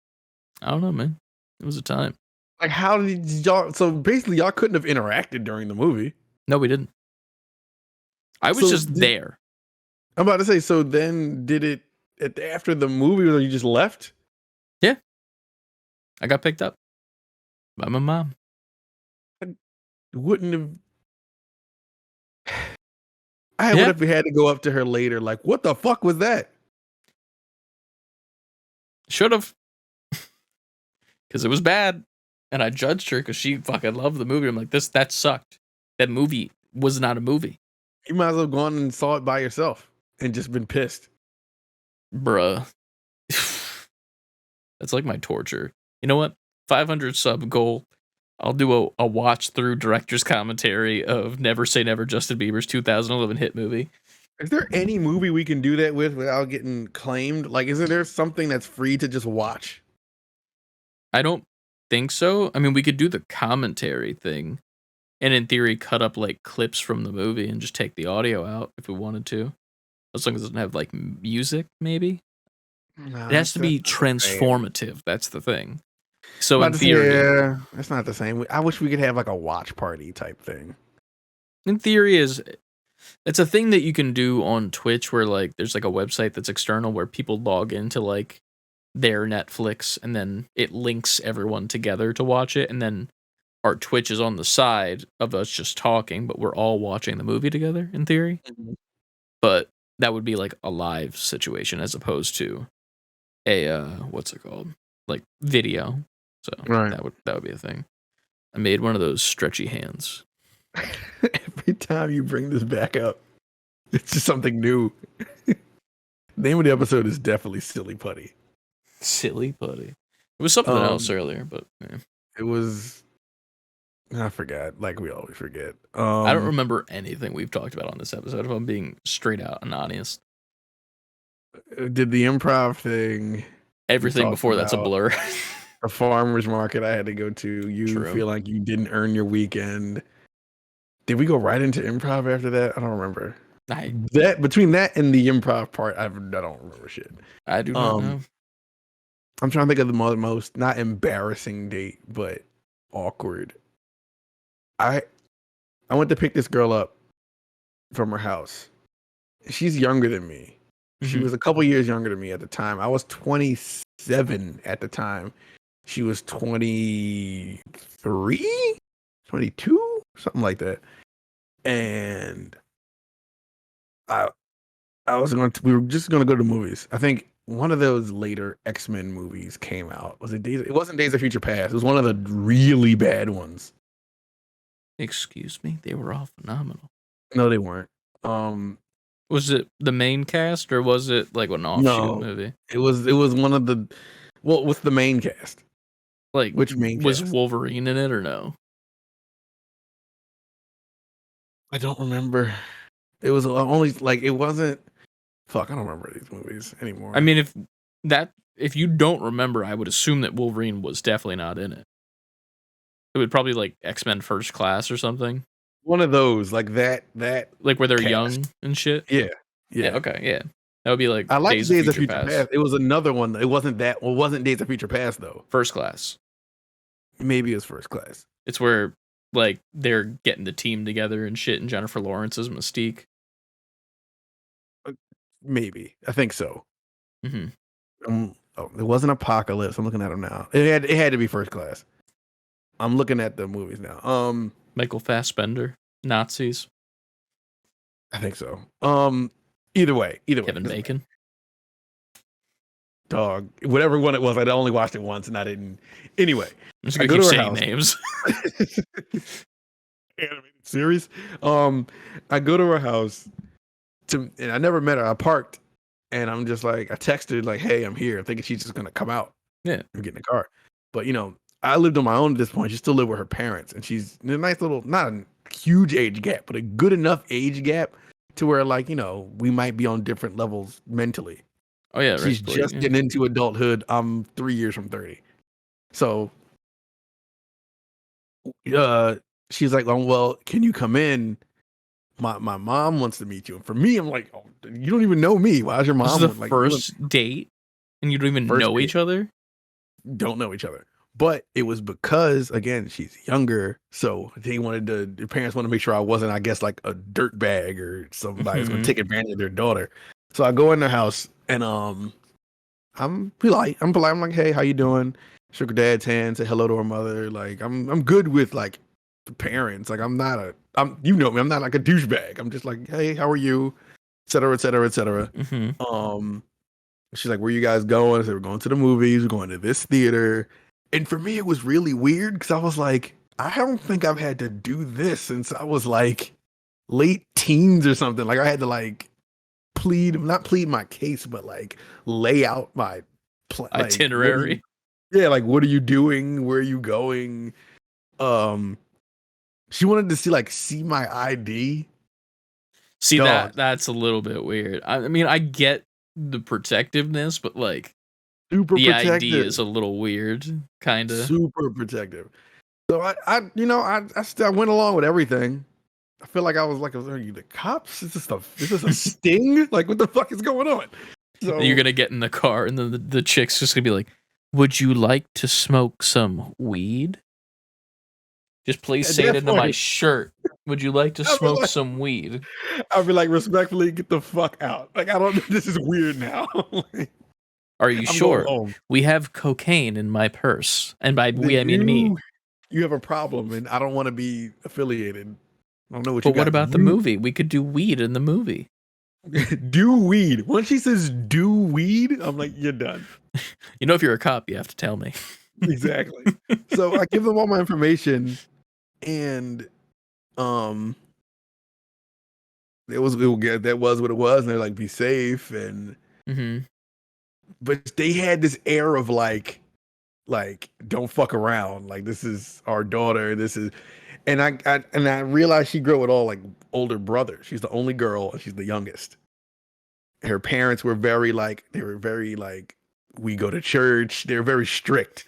Speaker 1: I don't know, man. It was a time.
Speaker 2: Like, how did y'all? So basically, y'all couldn't have interacted during the movie.
Speaker 1: No, we didn't. I was
Speaker 2: So
Speaker 1: just there.
Speaker 2: I'm about to say. So then, did it after the movie, or you just left?
Speaker 1: Yeah, I got picked up by my mom.
Speaker 2: Wouldn't have. I would
Speaker 1: Yeah,
Speaker 2: have had to go up to her later. Like, what the fuck was that?
Speaker 1: should have. Because it was bad. And I judged her because she fucking loved the movie. I'm like, that sucked. That movie was not a movie.
Speaker 2: You might as well have gone and saw it by yourself and just been pissed.
Speaker 1: Bruh. That's like my torture. You know what? 500 sub goal. I'll do a watch through director's commentary of Never Say Never, Justin Bieber's 2011 hit movie.
Speaker 2: Is there any movie we can do that with without getting claimed? Like, isn't there something that's free to just watch?
Speaker 1: I don't think so. I mean, we could do the commentary thing, And in theory, cut up like clips from the movie and just take the audio out if we wanted to. As long as it doesn't have like music, maybe.
Speaker 2: No,
Speaker 1: It has to
Speaker 2: that's
Speaker 1: be
Speaker 2: not the same.
Speaker 1: transformative. That's the thing. So
Speaker 2: About
Speaker 1: in
Speaker 2: to say,
Speaker 1: theory,
Speaker 2: yeah, it's not the same. I wish we could have like a watch party type thing.
Speaker 1: is it's a thing that you can do on Twitch where like there's like a website that's external where people log into like their Netflix and then it links everyone together to watch it, and then our Twitch is on the side of us just talking, but we're all watching the movie together in theory.
Speaker 2: Mhm.
Speaker 1: But that would be like a live situation as opposed to a what's it called? Like video. So
Speaker 2: Right.
Speaker 1: that would be a thing. I made one of those stretchy hands.
Speaker 2: Every time you bring this back up, it's just something new. Name of the episode is definitely Silly Putty.
Speaker 1: Silly putty. It was something else earlier, but yeah.
Speaker 2: It was, I forgot. Like we always forget.
Speaker 1: I don't remember anything we've talked about on this episode, if I'm being straight out and honest.
Speaker 2: Did the improv thing.
Speaker 1: Everything before that's a blur.
Speaker 2: A farmer's market I had to go to. You
Speaker 1: True.
Speaker 2: feel like you didn't earn your weekend. Did we go right into improv after that? I don't remember. That between that and the improv part, I don't remember shit.
Speaker 1: I do not know.
Speaker 2: I'm trying to think of the most not embarrassing date, but awkward. I went to pick this girl up from her house. She's younger than me. She was a couple years younger than me at the time. I was 27 at the time. She was 23, 22, something like that. And we were just going to go to movies. I think one of those later X-Men movies came out. It wasn't Days of Future Past. It was one of the really bad ones.
Speaker 1: Excuse me? They were all phenomenal.
Speaker 2: No, they weren't.
Speaker 1: Was it the main cast or was it like an offshoot movie?
Speaker 2: It was one of the, well, with the main cast.
Speaker 1: Like,
Speaker 2: which main
Speaker 1: was
Speaker 2: cast?
Speaker 1: Wolverine in it or no?
Speaker 2: I don't remember. It was only like, it wasn't. Fuck, I don't remember these movies anymore.
Speaker 1: I mean, if you don't remember, I would assume that Wolverine was definitely not in it. It would probably like X-Men First Class or something.
Speaker 2: One of those, like that
Speaker 1: like where they're
Speaker 2: cast.
Speaker 1: Young and shit.
Speaker 2: Yeah.
Speaker 1: Okay. Yeah. That would be like
Speaker 2: I like Days of Future Past. It was another one. It wasn't that. Well, it wasn't Days of Future Past though.
Speaker 1: First Class.
Speaker 2: Maybe it was First Class.
Speaker 1: It's where like they're getting the team together and shit, and Jennifer Lawrence's Mystique.
Speaker 2: Maybe, I think so.
Speaker 1: Mm-hmm.
Speaker 2: It wasn't Apocalypse. I'm looking at them now. It had to be First Class. I'm looking at the movies now.
Speaker 1: Michael Fassbender, Nazis.
Speaker 2: I think so. Either way.
Speaker 1: Kevin Bacon.
Speaker 2: Dog, whatever one it was, I only watched it once and I didn't. Anyway,
Speaker 1: I'm just gonna keep saying names.
Speaker 2: Animated series. I go to her house and I never met her. I parked and I'm just like, I texted like, "Hey, I'm here," thinking she's just gonna come out.
Speaker 1: Yeah,
Speaker 2: and get in the car. But I lived on my own at this point. She still lived with her parents, and she's in a nice little, not a huge age gap, but a good enough age gap to where like we might be on different levels mentally.
Speaker 1: Oh yeah,
Speaker 2: she's just getting into adulthood. I'm 3 years from 30, so she's like, well, can you come in? My mom wants to meet you. And for me, I'm like, oh, you don't even know me. Why is your mom?
Speaker 1: This is the first date, and you don't even know each other.
Speaker 2: Don't know each other. But it was because, again, she's younger, so the parents wanted to make sure I wasn't, I guess, like a dirtbag or somebody who's gonna take advantage of their daughter. So I go in their house and I'm polite. I'm like, hey, how you doing? Shook her dad's hand, say hello to her mother. Like I'm good with like the parents. Like I'm you know me, I'm not like a douchebag. I'm just like, hey, how are you? Et cetera, et cetera, et cetera.
Speaker 1: Mm-hmm.
Speaker 2: She's like, where you guys going? I said, we're going to the movies, we're going to this theater. And for me, it was really weird because I was like, I don't think I've had to do this since I was like late teens or something. Like I had to like not plead my case, but like lay out my
Speaker 1: itinerary.
Speaker 2: Like, what are you doing? Where are you going? She wanted to see my ID.
Speaker 1: See, that's a little bit weird. I mean, I get the protectiveness, but like
Speaker 2: super
Speaker 1: the
Speaker 2: protective.
Speaker 1: ID is a little weird, kind of.
Speaker 2: Super protective. So I went along with everything. I feel like I was like, are you the cops? Is this a sting? Like, what the fuck is going on?
Speaker 1: And you're
Speaker 2: So
Speaker 1: gonna get in the car, and then the chick's just gonna be like, "Would you like to smoke some weed? Just please
Speaker 2: at
Speaker 1: say it
Speaker 2: that
Speaker 1: into my
Speaker 2: point,
Speaker 1: shirt. Would you like to
Speaker 2: I'll be
Speaker 1: smoke
Speaker 2: like,
Speaker 1: some weed?"
Speaker 2: I'll be like, respectfully, get the fuck out. Like, I don't. This is weird now. Like,
Speaker 1: Are you
Speaker 2: I'm going
Speaker 1: sure?
Speaker 2: home.
Speaker 1: We have cocaine in my purse, and by we
Speaker 2: Then
Speaker 1: I mean me.
Speaker 2: you have a problem, and I don't want to be affiliated. I don't know what
Speaker 1: But
Speaker 2: you
Speaker 1: what
Speaker 2: got.
Speaker 1: about the movie? We could do weed in the movie.
Speaker 2: Do weed. Once she says do weed, I'm like, you're done.
Speaker 1: You know, if you're a cop, you have to tell me.
Speaker 2: Exactly. So I give them all my information, and um, that was what it was, and they're like, be safe, and
Speaker 1: Mm-hmm.
Speaker 2: but they had this air of like don't fuck around, like this is our daughter, this is, and I realized she grew up with all like older brothers. She's the only girl, and she's the youngest. Her parents were very like we go to church. They're very strict.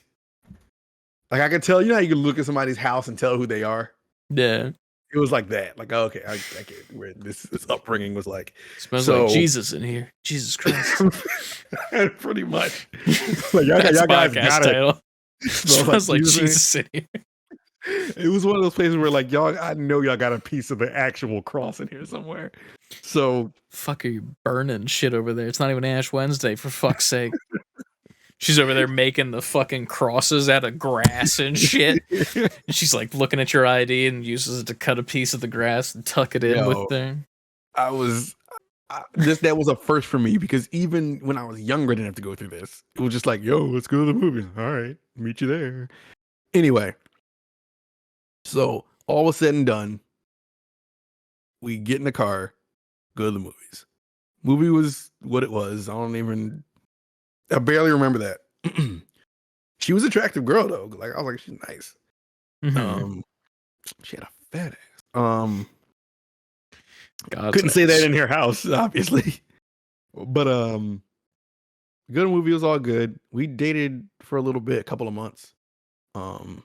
Speaker 2: Like I could tell, you know how you can look at somebody's house and tell who they are.
Speaker 1: Yeah.
Speaker 2: It was like that. Like okay, I get where this upbringing was like.
Speaker 1: Smells like
Speaker 2: So
Speaker 1: Jesus in here. Jesus Christ.
Speaker 2: pretty much, like
Speaker 1: That's
Speaker 2: y'all guys
Speaker 1: podcast
Speaker 2: got it.
Speaker 1: title.
Speaker 2: Smells
Speaker 1: Smells like
Speaker 2: Jesus.
Speaker 1: Jesus in here.
Speaker 2: It was one of those places where like y'all, I know y'all got a piece of the actual cross in here somewhere. So
Speaker 1: Fuck, are you burning shit over there? It's not even Ash Wednesday, for fuck's sake. She's over there making the fucking crosses out of grass and shit. And she's like looking at your ID and uses it to cut a piece of the grass and tuck it in with
Speaker 2: yo,
Speaker 1: there.
Speaker 2: that was a first for me because even when I was younger, I didn't have to go through this. It was just like, yo, let's go to the movies. All right, meet you there. Anyway, so all was said and done. We get in the car, go to the movies. Movie was what it was. I barely remember that. She was an attractive girl though. Like I was like, she's nice.
Speaker 1: Mm-hmm.
Speaker 2: She had a fat ass.
Speaker 1: God's
Speaker 2: Couldn't say that
Speaker 1: ass.
Speaker 2: in her house, obviously. But good movie was all good. We dated for a little bit, a couple of months. Um,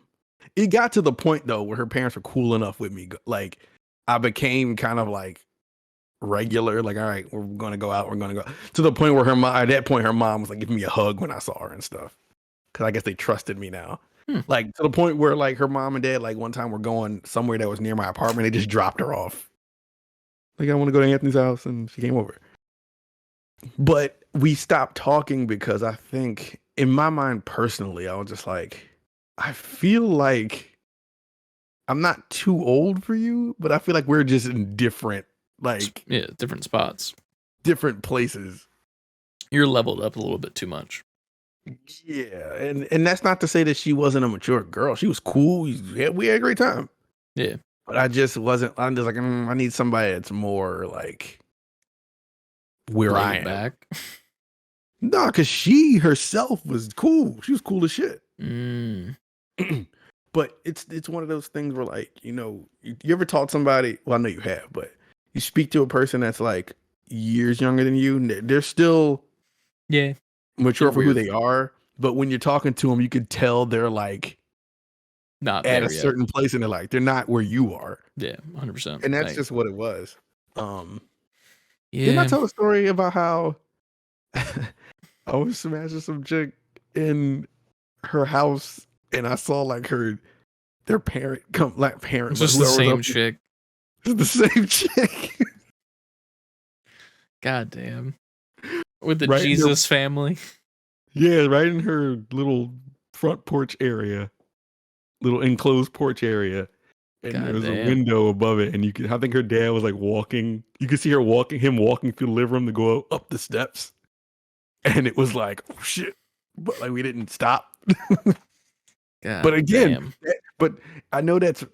Speaker 2: it got to the point though where her parents were cool enough with me. Like I became kind of like regular. Like, all right, we're gonna go out. We're gonna go to the point where at that point her mom was like giving me a hug when I saw her and stuff. Because I guess they trusted me now.
Speaker 1: Hmm.
Speaker 2: Like to the point where like her mom and dad like one time were going somewhere that was near my apartment. They just dropped her off. Like I want to go to Anthony's house, and she came over. But we stopped talking because I think in my mind personally, I was just like, I feel like I'm not too old for you, but I feel like we're just in different, like
Speaker 1: Yeah, different spots.
Speaker 2: different places.
Speaker 1: You're leveled up a little bit too much.
Speaker 2: Yeah, and that's not to say that she wasn't a mature girl. She was cool. We had a great time.
Speaker 1: Yeah.
Speaker 2: But I just wasn't. I'm just like, I need somebody that's more like where I
Speaker 1: Laid
Speaker 2: am.
Speaker 1: back.
Speaker 2: No, because she herself was cool. She was cool as shit.
Speaker 1: Mm.
Speaker 2: But it's one of those things where like, you ever taught somebody, well, I know you have, but you speak to a person that's like years younger than you, and they're still
Speaker 1: Yeah.
Speaker 2: mature
Speaker 1: They're
Speaker 2: for who
Speaker 1: weird.
Speaker 2: they are. But when you're talking to them, you could tell they're like
Speaker 1: Not
Speaker 2: at
Speaker 1: there
Speaker 2: a
Speaker 1: yet.
Speaker 2: certain place and they're not where you are.
Speaker 1: Yeah, 100%.
Speaker 2: And that's just what it was. Didn't I
Speaker 1: Yeah.
Speaker 2: tell a story about how I was smashing some chick in her house and I saw like their parent come, like parent,
Speaker 1: It's
Speaker 2: but
Speaker 1: just the
Speaker 2: whoever was
Speaker 1: same
Speaker 2: up,
Speaker 1: chick.
Speaker 2: it's the same chick.
Speaker 1: God damn. With the
Speaker 2: Right in
Speaker 1: Jesus family.
Speaker 2: Yeah, right in her little front porch area, little enclosed porch area. And there
Speaker 1: God
Speaker 2: was a
Speaker 1: damn.
Speaker 2: window above it, and I think her dad was like walking. You could see him walking through the living room to go up the steps, and it was like, oh shit! But like we didn't stop.
Speaker 1: God
Speaker 2: But again,
Speaker 1: damn.
Speaker 2: but I know that's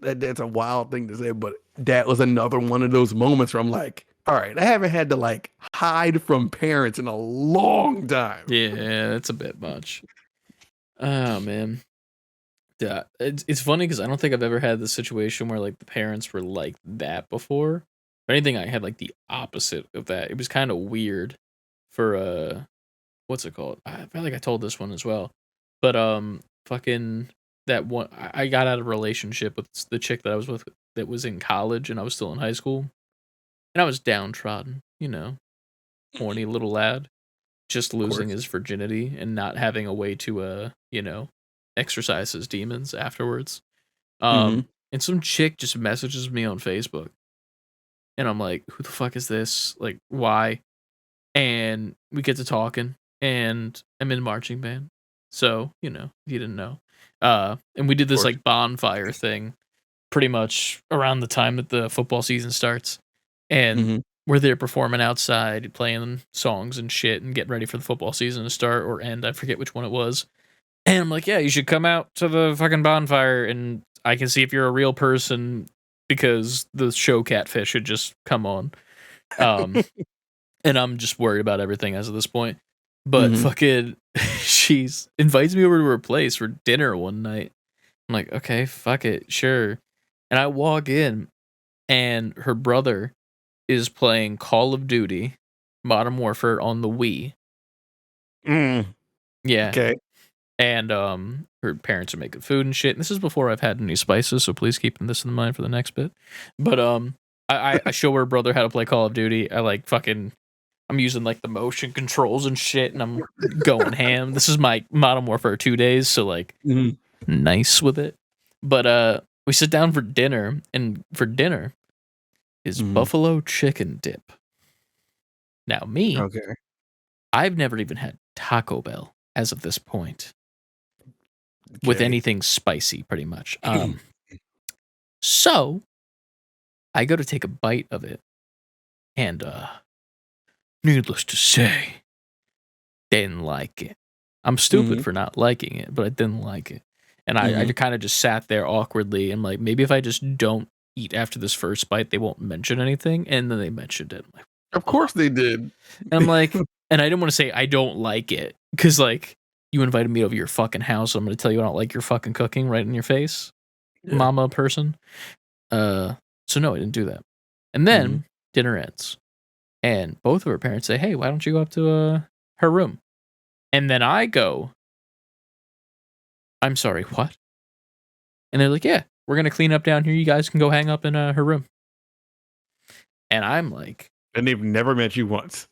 Speaker 2: a wild thing to say, but that was another one of those moments where I'm like, all right, I haven't had to like hide from parents in a long time.
Speaker 1: Yeah, that's a bit much. Oh man. Yeah, it's funny because I don't think I've ever had the situation where like the parents were like that before. If anything, I had like the opposite of that. It was kind of weird for what's it called? I feel like I told this one as well. But fucking that one I got out of a relationship with the chick that I was with that was in college and I was still in high school. And I was downtrodden, horny little lad, just
Speaker 2: Of
Speaker 1: losing
Speaker 2: course.
Speaker 1: his virginity and not having a way to exercise his demons afterwards.
Speaker 2: Mm-hmm.
Speaker 1: And some chick just messages me on Facebook. And I'm like, who the fuck is this? Like, why? And we get to talking, and I'm in marching band. So, if you didn't know. And we did
Speaker 2: Of
Speaker 1: this
Speaker 2: course.
Speaker 1: like bonfire thing pretty much around the time that the football season starts. And
Speaker 2: Mm-hmm.
Speaker 1: we're there performing outside, playing songs and shit, and getting ready for the football season to start or end. I forget which one it was. And I'm like, yeah, you should come out to the fucking bonfire, and I can see if you're a real person because the show Catfish had just come on. Um, and I'm just worried about everything as of this point. But
Speaker 2: Mm-hmm.
Speaker 1: fucking, she's invites me over to her place for dinner one night. I'm like, okay, fuck it, sure. And I walk in, and her brother is playing Call of Duty Modern Warfare on the Wii.
Speaker 2: Mm.
Speaker 1: Yeah.
Speaker 2: Okay.
Speaker 1: And her parents are making food and shit. And this is before I've had any spices, so please keep this in mind for the next bit. But I show her brother how to play Call of Duty. I'm using like the motion controls and shit, and I'm going ham. This is my Modern Warfare 2 days, so like
Speaker 2: Mm-hmm.
Speaker 1: nice with it. But we sit down for dinner, and for dinner is
Speaker 2: Mm-hmm.
Speaker 1: buffalo chicken dip. Now me,
Speaker 2: Okay.
Speaker 1: I've never even had Taco Bell as of this point with
Speaker 2: Okay.
Speaker 1: anything spicy, pretty much. So I go to take a bite of it, and needless to say, didn't like it. I'm stupid
Speaker 2: Mm-hmm.
Speaker 1: for not liking it, but I didn't like it. And I
Speaker 2: Mm-hmm.
Speaker 1: kind of just sat there awkwardly and like, maybe if I just don't eat after this first bite, they won't mention anything. And then they mentioned it. I'm like,
Speaker 2: Of
Speaker 1: oh.
Speaker 2: course they did.
Speaker 1: And I'm like, and I didn't want to say I don't like it because like you invited me over your fucking house. So I'm going to tell you I don't like your fucking cooking right in your face,
Speaker 2: Yeah.
Speaker 1: mama person. So no, I didn't do that. And
Speaker 2: Mm-hmm.
Speaker 1: then dinner ends, and both of her parents say, "Hey, why don't you go up to her room?" And then I go, "I'm sorry, what?" And they're like, "Yeah, we're gonna clean up down here. You guys can go hang up in her room." And I'm like,
Speaker 2: And they've never met you once.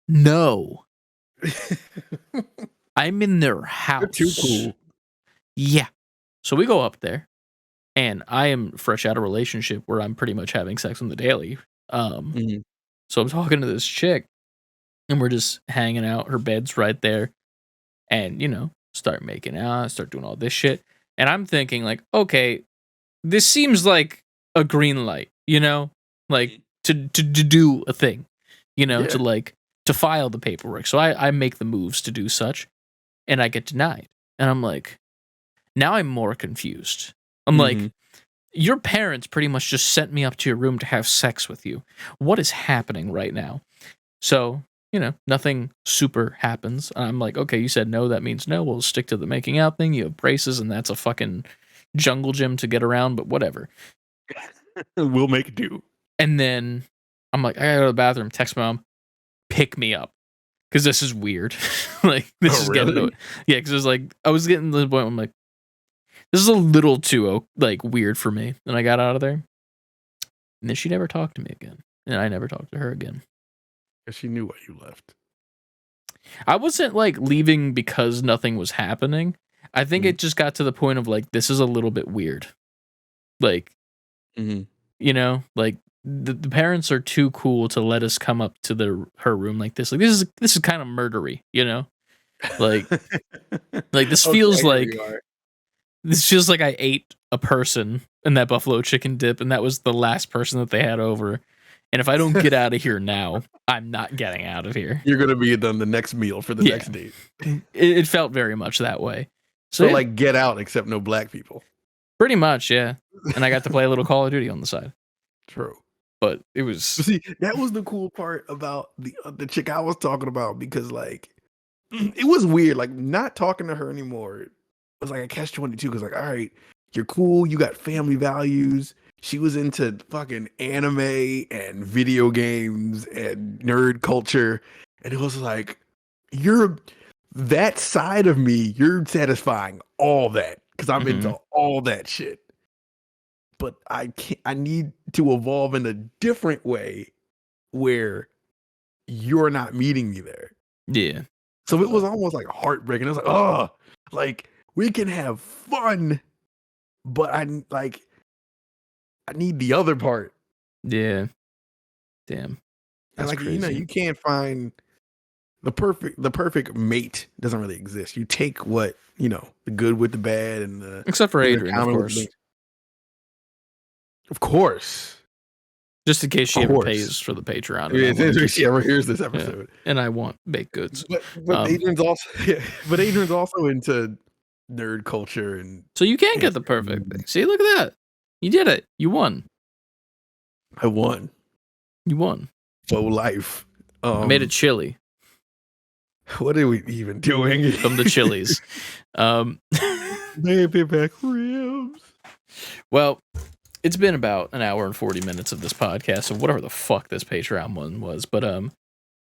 Speaker 1: "No, I'm in their house."
Speaker 2: You're too cool.
Speaker 1: Yeah. So we go up there, and I am fresh out of a relationship where I'm pretty much having sex on the daily.
Speaker 2: Mm-hmm.
Speaker 1: So I'm talking to this chick, and we're just hanging out. Her bed's right there, and start making out, start doing all this shit. And I'm thinking like, okay, this seems like a green light, like to do a thing,
Speaker 2: Yeah.
Speaker 1: to file the paperwork. So I make the moves to do such, and I get denied. And I'm like, now I'm more confused. I'm
Speaker 2: Mm-hmm.
Speaker 1: like, your parents pretty much just sent me up to your room to have sex with you. What is happening right now? So, nothing super happens. I'm like, okay, you said no, that means no. We'll stick to the making out thing. You have braces, and that's a fucking jungle gym to get around, but whatever.
Speaker 2: We'll make do.
Speaker 1: And then I'm like, I gotta go to the bathroom, text my mom, pick me up. Because this is weird. Like, this is getting to it. Yeah, because it was like, I was getting to the point where I'm like, this is a little too, like, weird for me. And I got out of there. And then she never talked to me again. And I never talked to her again.
Speaker 2: Because she knew why you left.
Speaker 1: I wasn't like leaving because nothing was happening. I think it just got to the point of like, this is a little bit weird. Like, like the parents are too cool to let us come up to her room like this. Like this is kind of murdery, Like this feels like I ate a person in that buffalo chicken dip, and that was the last person that they had over. And if I don't get out of here now, I'm not getting out of here.
Speaker 2: You're gonna be done the next meal for the next date.
Speaker 1: It felt very much that way.
Speaker 2: So like, get out, except no black people.
Speaker 1: Pretty much, yeah. And I got to play a little Call of Duty on the side.
Speaker 2: True.
Speaker 1: But it was...
Speaker 2: See, that was the cool part about the chick I was talking about, because like, it was weird, like not talking to her anymore. It was like a catch-22, because like, all right, you're cool, you got family values. She was into fucking anime and video games and nerd culture. And it was like, that side of me, you're satisfying all that. because I'm into all that shit. But I can't. I need to evolve in a different way where you're not meeting me there.
Speaker 1: Yeah.
Speaker 2: So it was almost like heartbreaking. It was like, oh, like we can have fun, but I need the other part.
Speaker 1: Yeah. Damn.
Speaker 2: And
Speaker 1: That's
Speaker 2: like,
Speaker 1: crazy.
Speaker 2: you can't find the perfect mate doesn't really exist. You take what, the good with the bad and the
Speaker 1: except for
Speaker 2: things in
Speaker 1: Adrian, of
Speaker 2: common with
Speaker 1: course.
Speaker 2: Of course.
Speaker 1: Just in case she
Speaker 2: Of
Speaker 1: ever
Speaker 2: course.
Speaker 1: pays for the Patreon.
Speaker 2: If she ever hears this episode.
Speaker 1: Yeah. And I want baked goods.
Speaker 2: But Adrian's also into nerd culture and
Speaker 1: so you can't get the perfect thing. See, look at that. You did it. You won.
Speaker 2: I won.
Speaker 1: You won.
Speaker 2: Faux life.
Speaker 1: I made a chili.
Speaker 2: What are we even doing?
Speaker 1: From the Chili's.
Speaker 2: Baby back ribs.
Speaker 1: Well, it's been about an hour and 40 minutes of this podcast, or whatever the fuck this Patreon one was. But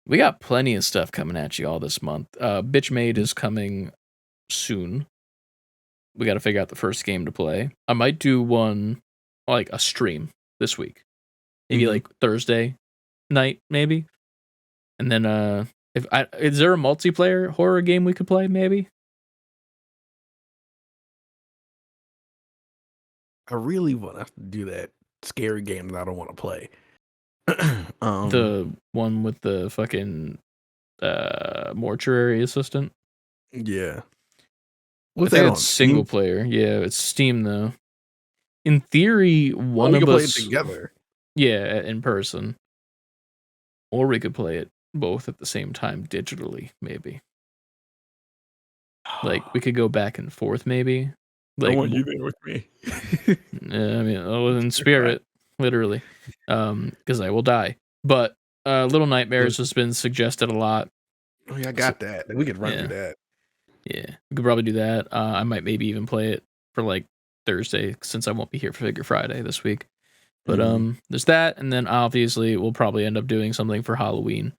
Speaker 1: we got plenty of stuff coming at you all this month. Bitch Made is coming soon. We got to figure out the first game to play. I might do one, like a stream this week. Maybe like Thursday night, maybe. And then is there a multiplayer horror game we could play, maybe?
Speaker 2: I really want to do that scary game that I don't want to play.
Speaker 1: The one with the fucking mortuary assistant?
Speaker 2: Yeah.
Speaker 1: What's that on? Single player. Yeah, it's Steam though. In theory, one of us
Speaker 2: play it together.
Speaker 1: Yeah, in person. Or we could play it both at the same time digitally, maybe. Like we could go back and forth, maybe. Like,
Speaker 2: I want you there with me.
Speaker 1: I mean, in spirit, literally, because I will die. But Little Nightmares has been suggested a lot.
Speaker 2: Oh yeah, I got that. We could run through that.
Speaker 1: Yeah, we could probably do that. I might maybe even play it for like Thursday, since I won't be here for Figure Friday this week. But there's that, and then obviously we'll probably end up doing something for Halloween.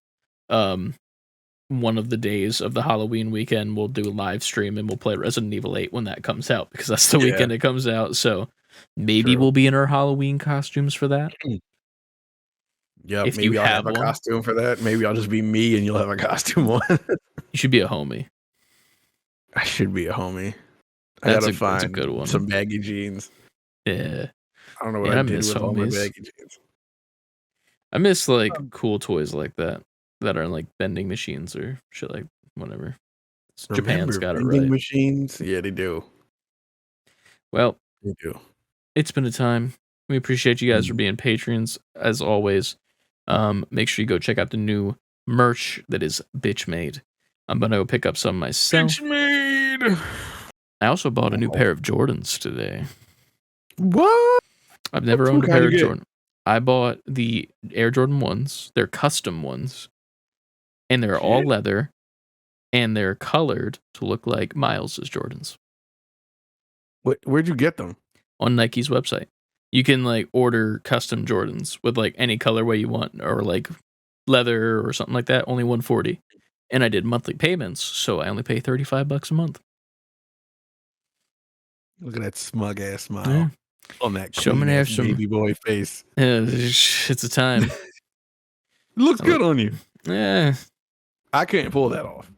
Speaker 1: One of the days of the Halloween weekend, we'll do a live stream and we'll play Resident Evil 8 when that comes out, because that's the weekend it comes out. So maybe we'll be in our Halloween costumes for that.
Speaker 2: Yeah, maybe I'll have a costume for that. Maybe I'll just be me and you'll have a costume on.
Speaker 1: You should be a homie.
Speaker 2: I should be a homie. I gotta find
Speaker 1: a good one.
Speaker 2: Some baggy jeans.
Speaker 1: Yeah.
Speaker 2: I don't know what I did with all my baggy jeans.
Speaker 1: I miss like cool toys like that are like vending machines or shit, like whatever. Japan's got it right.
Speaker 2: Vending machines? Yeah, they do.
Speaker 1: Well,
Speaker 2: they do.
Speaker 1: It's been a time. We appreciate you guys for being patrons as always. Make sure you go check out the new merch that is Bitch Made. I'm gonna go pick up some myself.
Speaker 2: Bitch Made.
Speaker 1: I also bought a new pair of Jordans today.
Speaker 2: What?
Speaker 1: I've never owned a pair of Jordan. I bought the Air Jordan 1s. They're custom ones. And they're all leather. And they're colored to look like Miles's Jordans.
Speaker 2: Where'd you get them?
Speaker 1: On Nike's website. You can like order custom Jordans with like any colorway you want, or like leather or something like that. Only $140. And I did monthly payments, so I only pay $35 a month.
Speaker 2: Look at that smug ass smile on that baby boy face.
Speaker 1: Yeah, it's a time.
Speaker 2: Looks good on you.
Speaker 1: Yeah,
Speaker 2: I can't pull that off.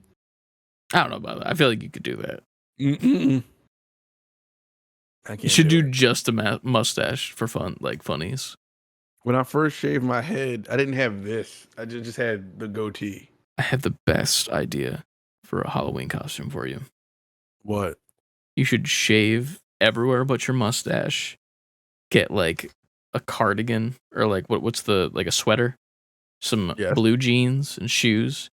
Speaker 1: I don't know about that. I feel like you could do that.
Speaker 2: I can't.
Speaker 1: You should do just a mustache for fun, like funnies.
Speaker 2: When I first shaved my head, I didn't have this. I just had the goatee.
Speaker 1: I have the best idea for a Halloween costume for you.
Speaker 2: What?
Speaker 1: You should shave everywhere but your mustache. Get like a cardigan or like what's the like a sweater, some blue jeans and shoes,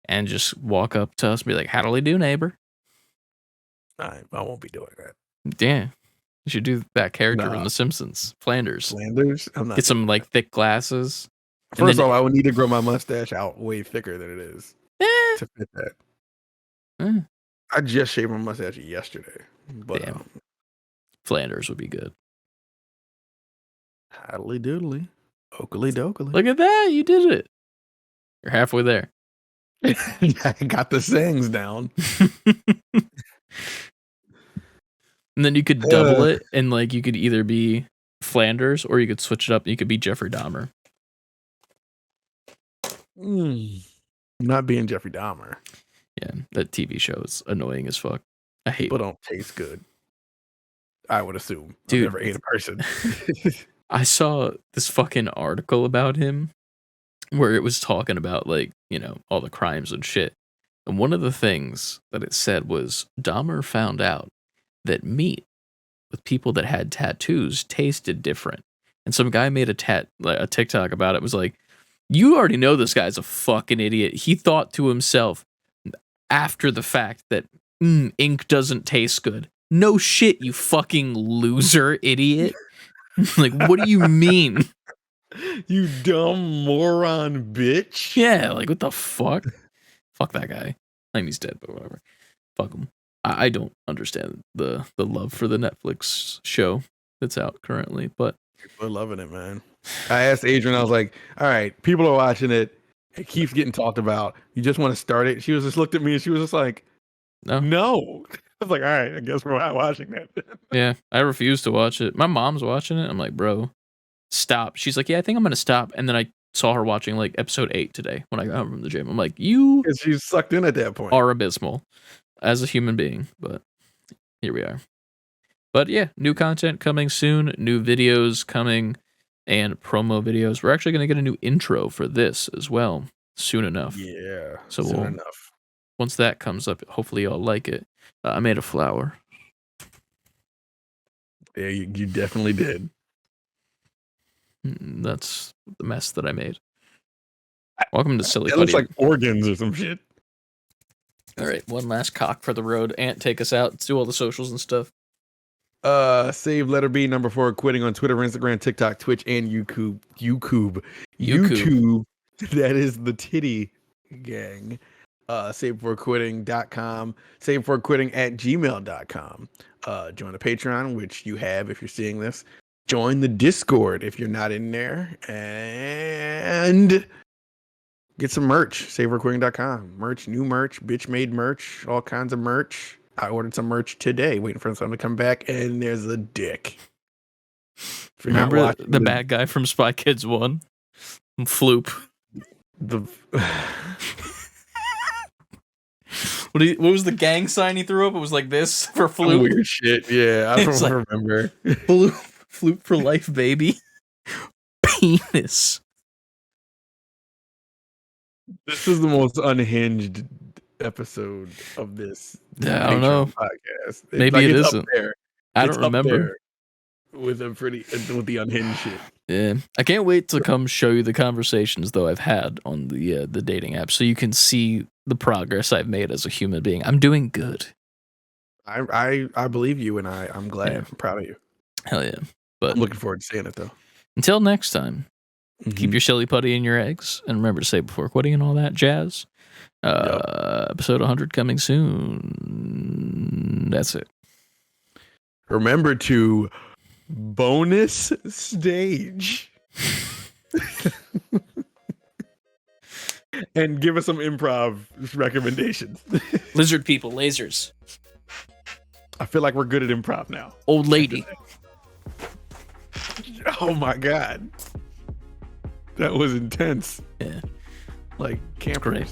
Speaker 1: and just walk up to us and be like, "How do we do, neighbor?"
Speaker 2: I won't be doing that.
Speaker 1: Yeah, you should do that character in The Simpsons, Flanders.
Speaker 2: I'm not.
Speaker 1: Get some like thick glasses.
Speaker 2: First of all, I would need to grow my mustache out way thicker than it is to fit that. I just shaved my mustache yesterday, but
Speaker 1: Flanders would be good.
Speaker 2: Haddly doodly, oakley dokley.
Speaker 1: Look at that! You did it. You're halfway there.
Speaker 2: I got the sayings down.
Speaker 1: And then you could double it, and like you could either be Flanders or you could switch it up. And you could be Jeffrey Dahmer.
Speaker 2: Not being Jeffrey Dahmer.
Speaker 1: Yeah, that TV show is annoying as fuck. I hate.
Speaker 2: People don't taste good. I would assume.
Speaker 1: Dude,
Speaker 2: I've never ate a person.
Speaker 1: I saw this fucking article about him where it was talking about like, you know, all the crimes and shit. And one of the things that it said was Dahmer found out that meat with people that had tattoos tasted different. And some guy made a TikTok about it. It was like, you already know this guy's a fucking idiot. He thought to himself after the fact that ink doesn't taste good. No shit, you fucking loser idiot. Like, what do you mean?
Speaker 2: You dumb moron bitch.
Speaker 1: Yeah, like, what the fuck? Fuck that guy. I mean, he's dead, but whatever. Fuck him. I don't understand the love for the Netflix show that's out currently, but
Speaker 2: people are loving it, man. I asked Adrian, I was like, all right, people are watching it. It keeps getting talked about. You just want to start it? She was just looked at me and she was just like, no. I was like, all right, I guess we're not watching that.
Speaker 1: Yeah, I refuse to watch it. My mom's watching it. I'm like, bro, stop. She's like, yeah, I think I'm going to stop. And then I saw her watching like episode 8 today when I got home from the gym. I'm like, you
Speaker 2: she's sucked in at that point.
Speaker 1: Are abysmal as a human being. But here we are. But yeah, new content coming soon, new videos coming, and promo videos. We're actually going to get a new intro for this as well soon enough.
Speaker 2: Yeah,
Speaker 1: so
Speaker 2: soon enough.
Speaker 1: Once that comes up, hopefully y'all like it. I made a flower.
Speaker 2: Yeah, you definitely did.
Speaker 1: That's the mess that I made. Welcome to Silly
Speaker 2: It
Speaker 1: Putty.
Speaker 2: looks like organs or some shit.
Speaker 1: All right, one last cock for the road. Ant, take us out. Let's do all the socials and stuff.
Speaker 2: Save letter B #4 quitting on Twitter, Instagram, TikTok, Twitch, and YouTube. That is the titty gang. savebeforequitting.com, savebeforequitting@gmail.com. Join the Patreon, which you have if you're seeing this. Join the Discord if you're not in there, and get some merch. savebeforequitting.com. New merch, bitch made merch, all kinds of merch. I ordered some merch today, waiting for someone to come back, and there's a dick.
Speaker 1: Remember the bad guy from Spy Kids 1? Floop. What was the gang sign he threw up? It was like this for Floop.
Speaker 2: Weird shit. Yeah, I don't remember.
Speaker 1: Floop for life, baby. Penis.
Speaker 2: This is the most unhinged episode of this.
Speaker 1: I don't know.
Speaker 2: Podcast.
Speaker 1: Maybe it isn't.
Speaker 2: Up there.
Speaker 1: I don't remember.
Speaker 2: With the unhinged shit.
Speaker 1: Yeah, I can't wait to come show you the conversations though I've had on the dating app, so you can see the progress I've made as a human being. I'm doing good.
Speaker 2: I believe you, and I'm glad. Yeah. I'm proud of you.
Speaker 1: Hell yeah! But
Speaker 2: I'm looking forward to seeing it though.
Speaker 1: Until next time, keep your silly putty in your eggs, and remember to save before quitting and all that jazz. Episode 100 coming soon. That's it.
Speaker 2: Remember to bonus stage and give us some improv recommendations.
Speaker 1: Lizard people, lasers.
Speaker 2: I feel like we're good at improv now.
Speaker 1: Old lady.
Speaker 2: Oh my god, that was intense.
Speaker 1: Yeah,
Speaker 2: like campers.
Speaker 1: Great.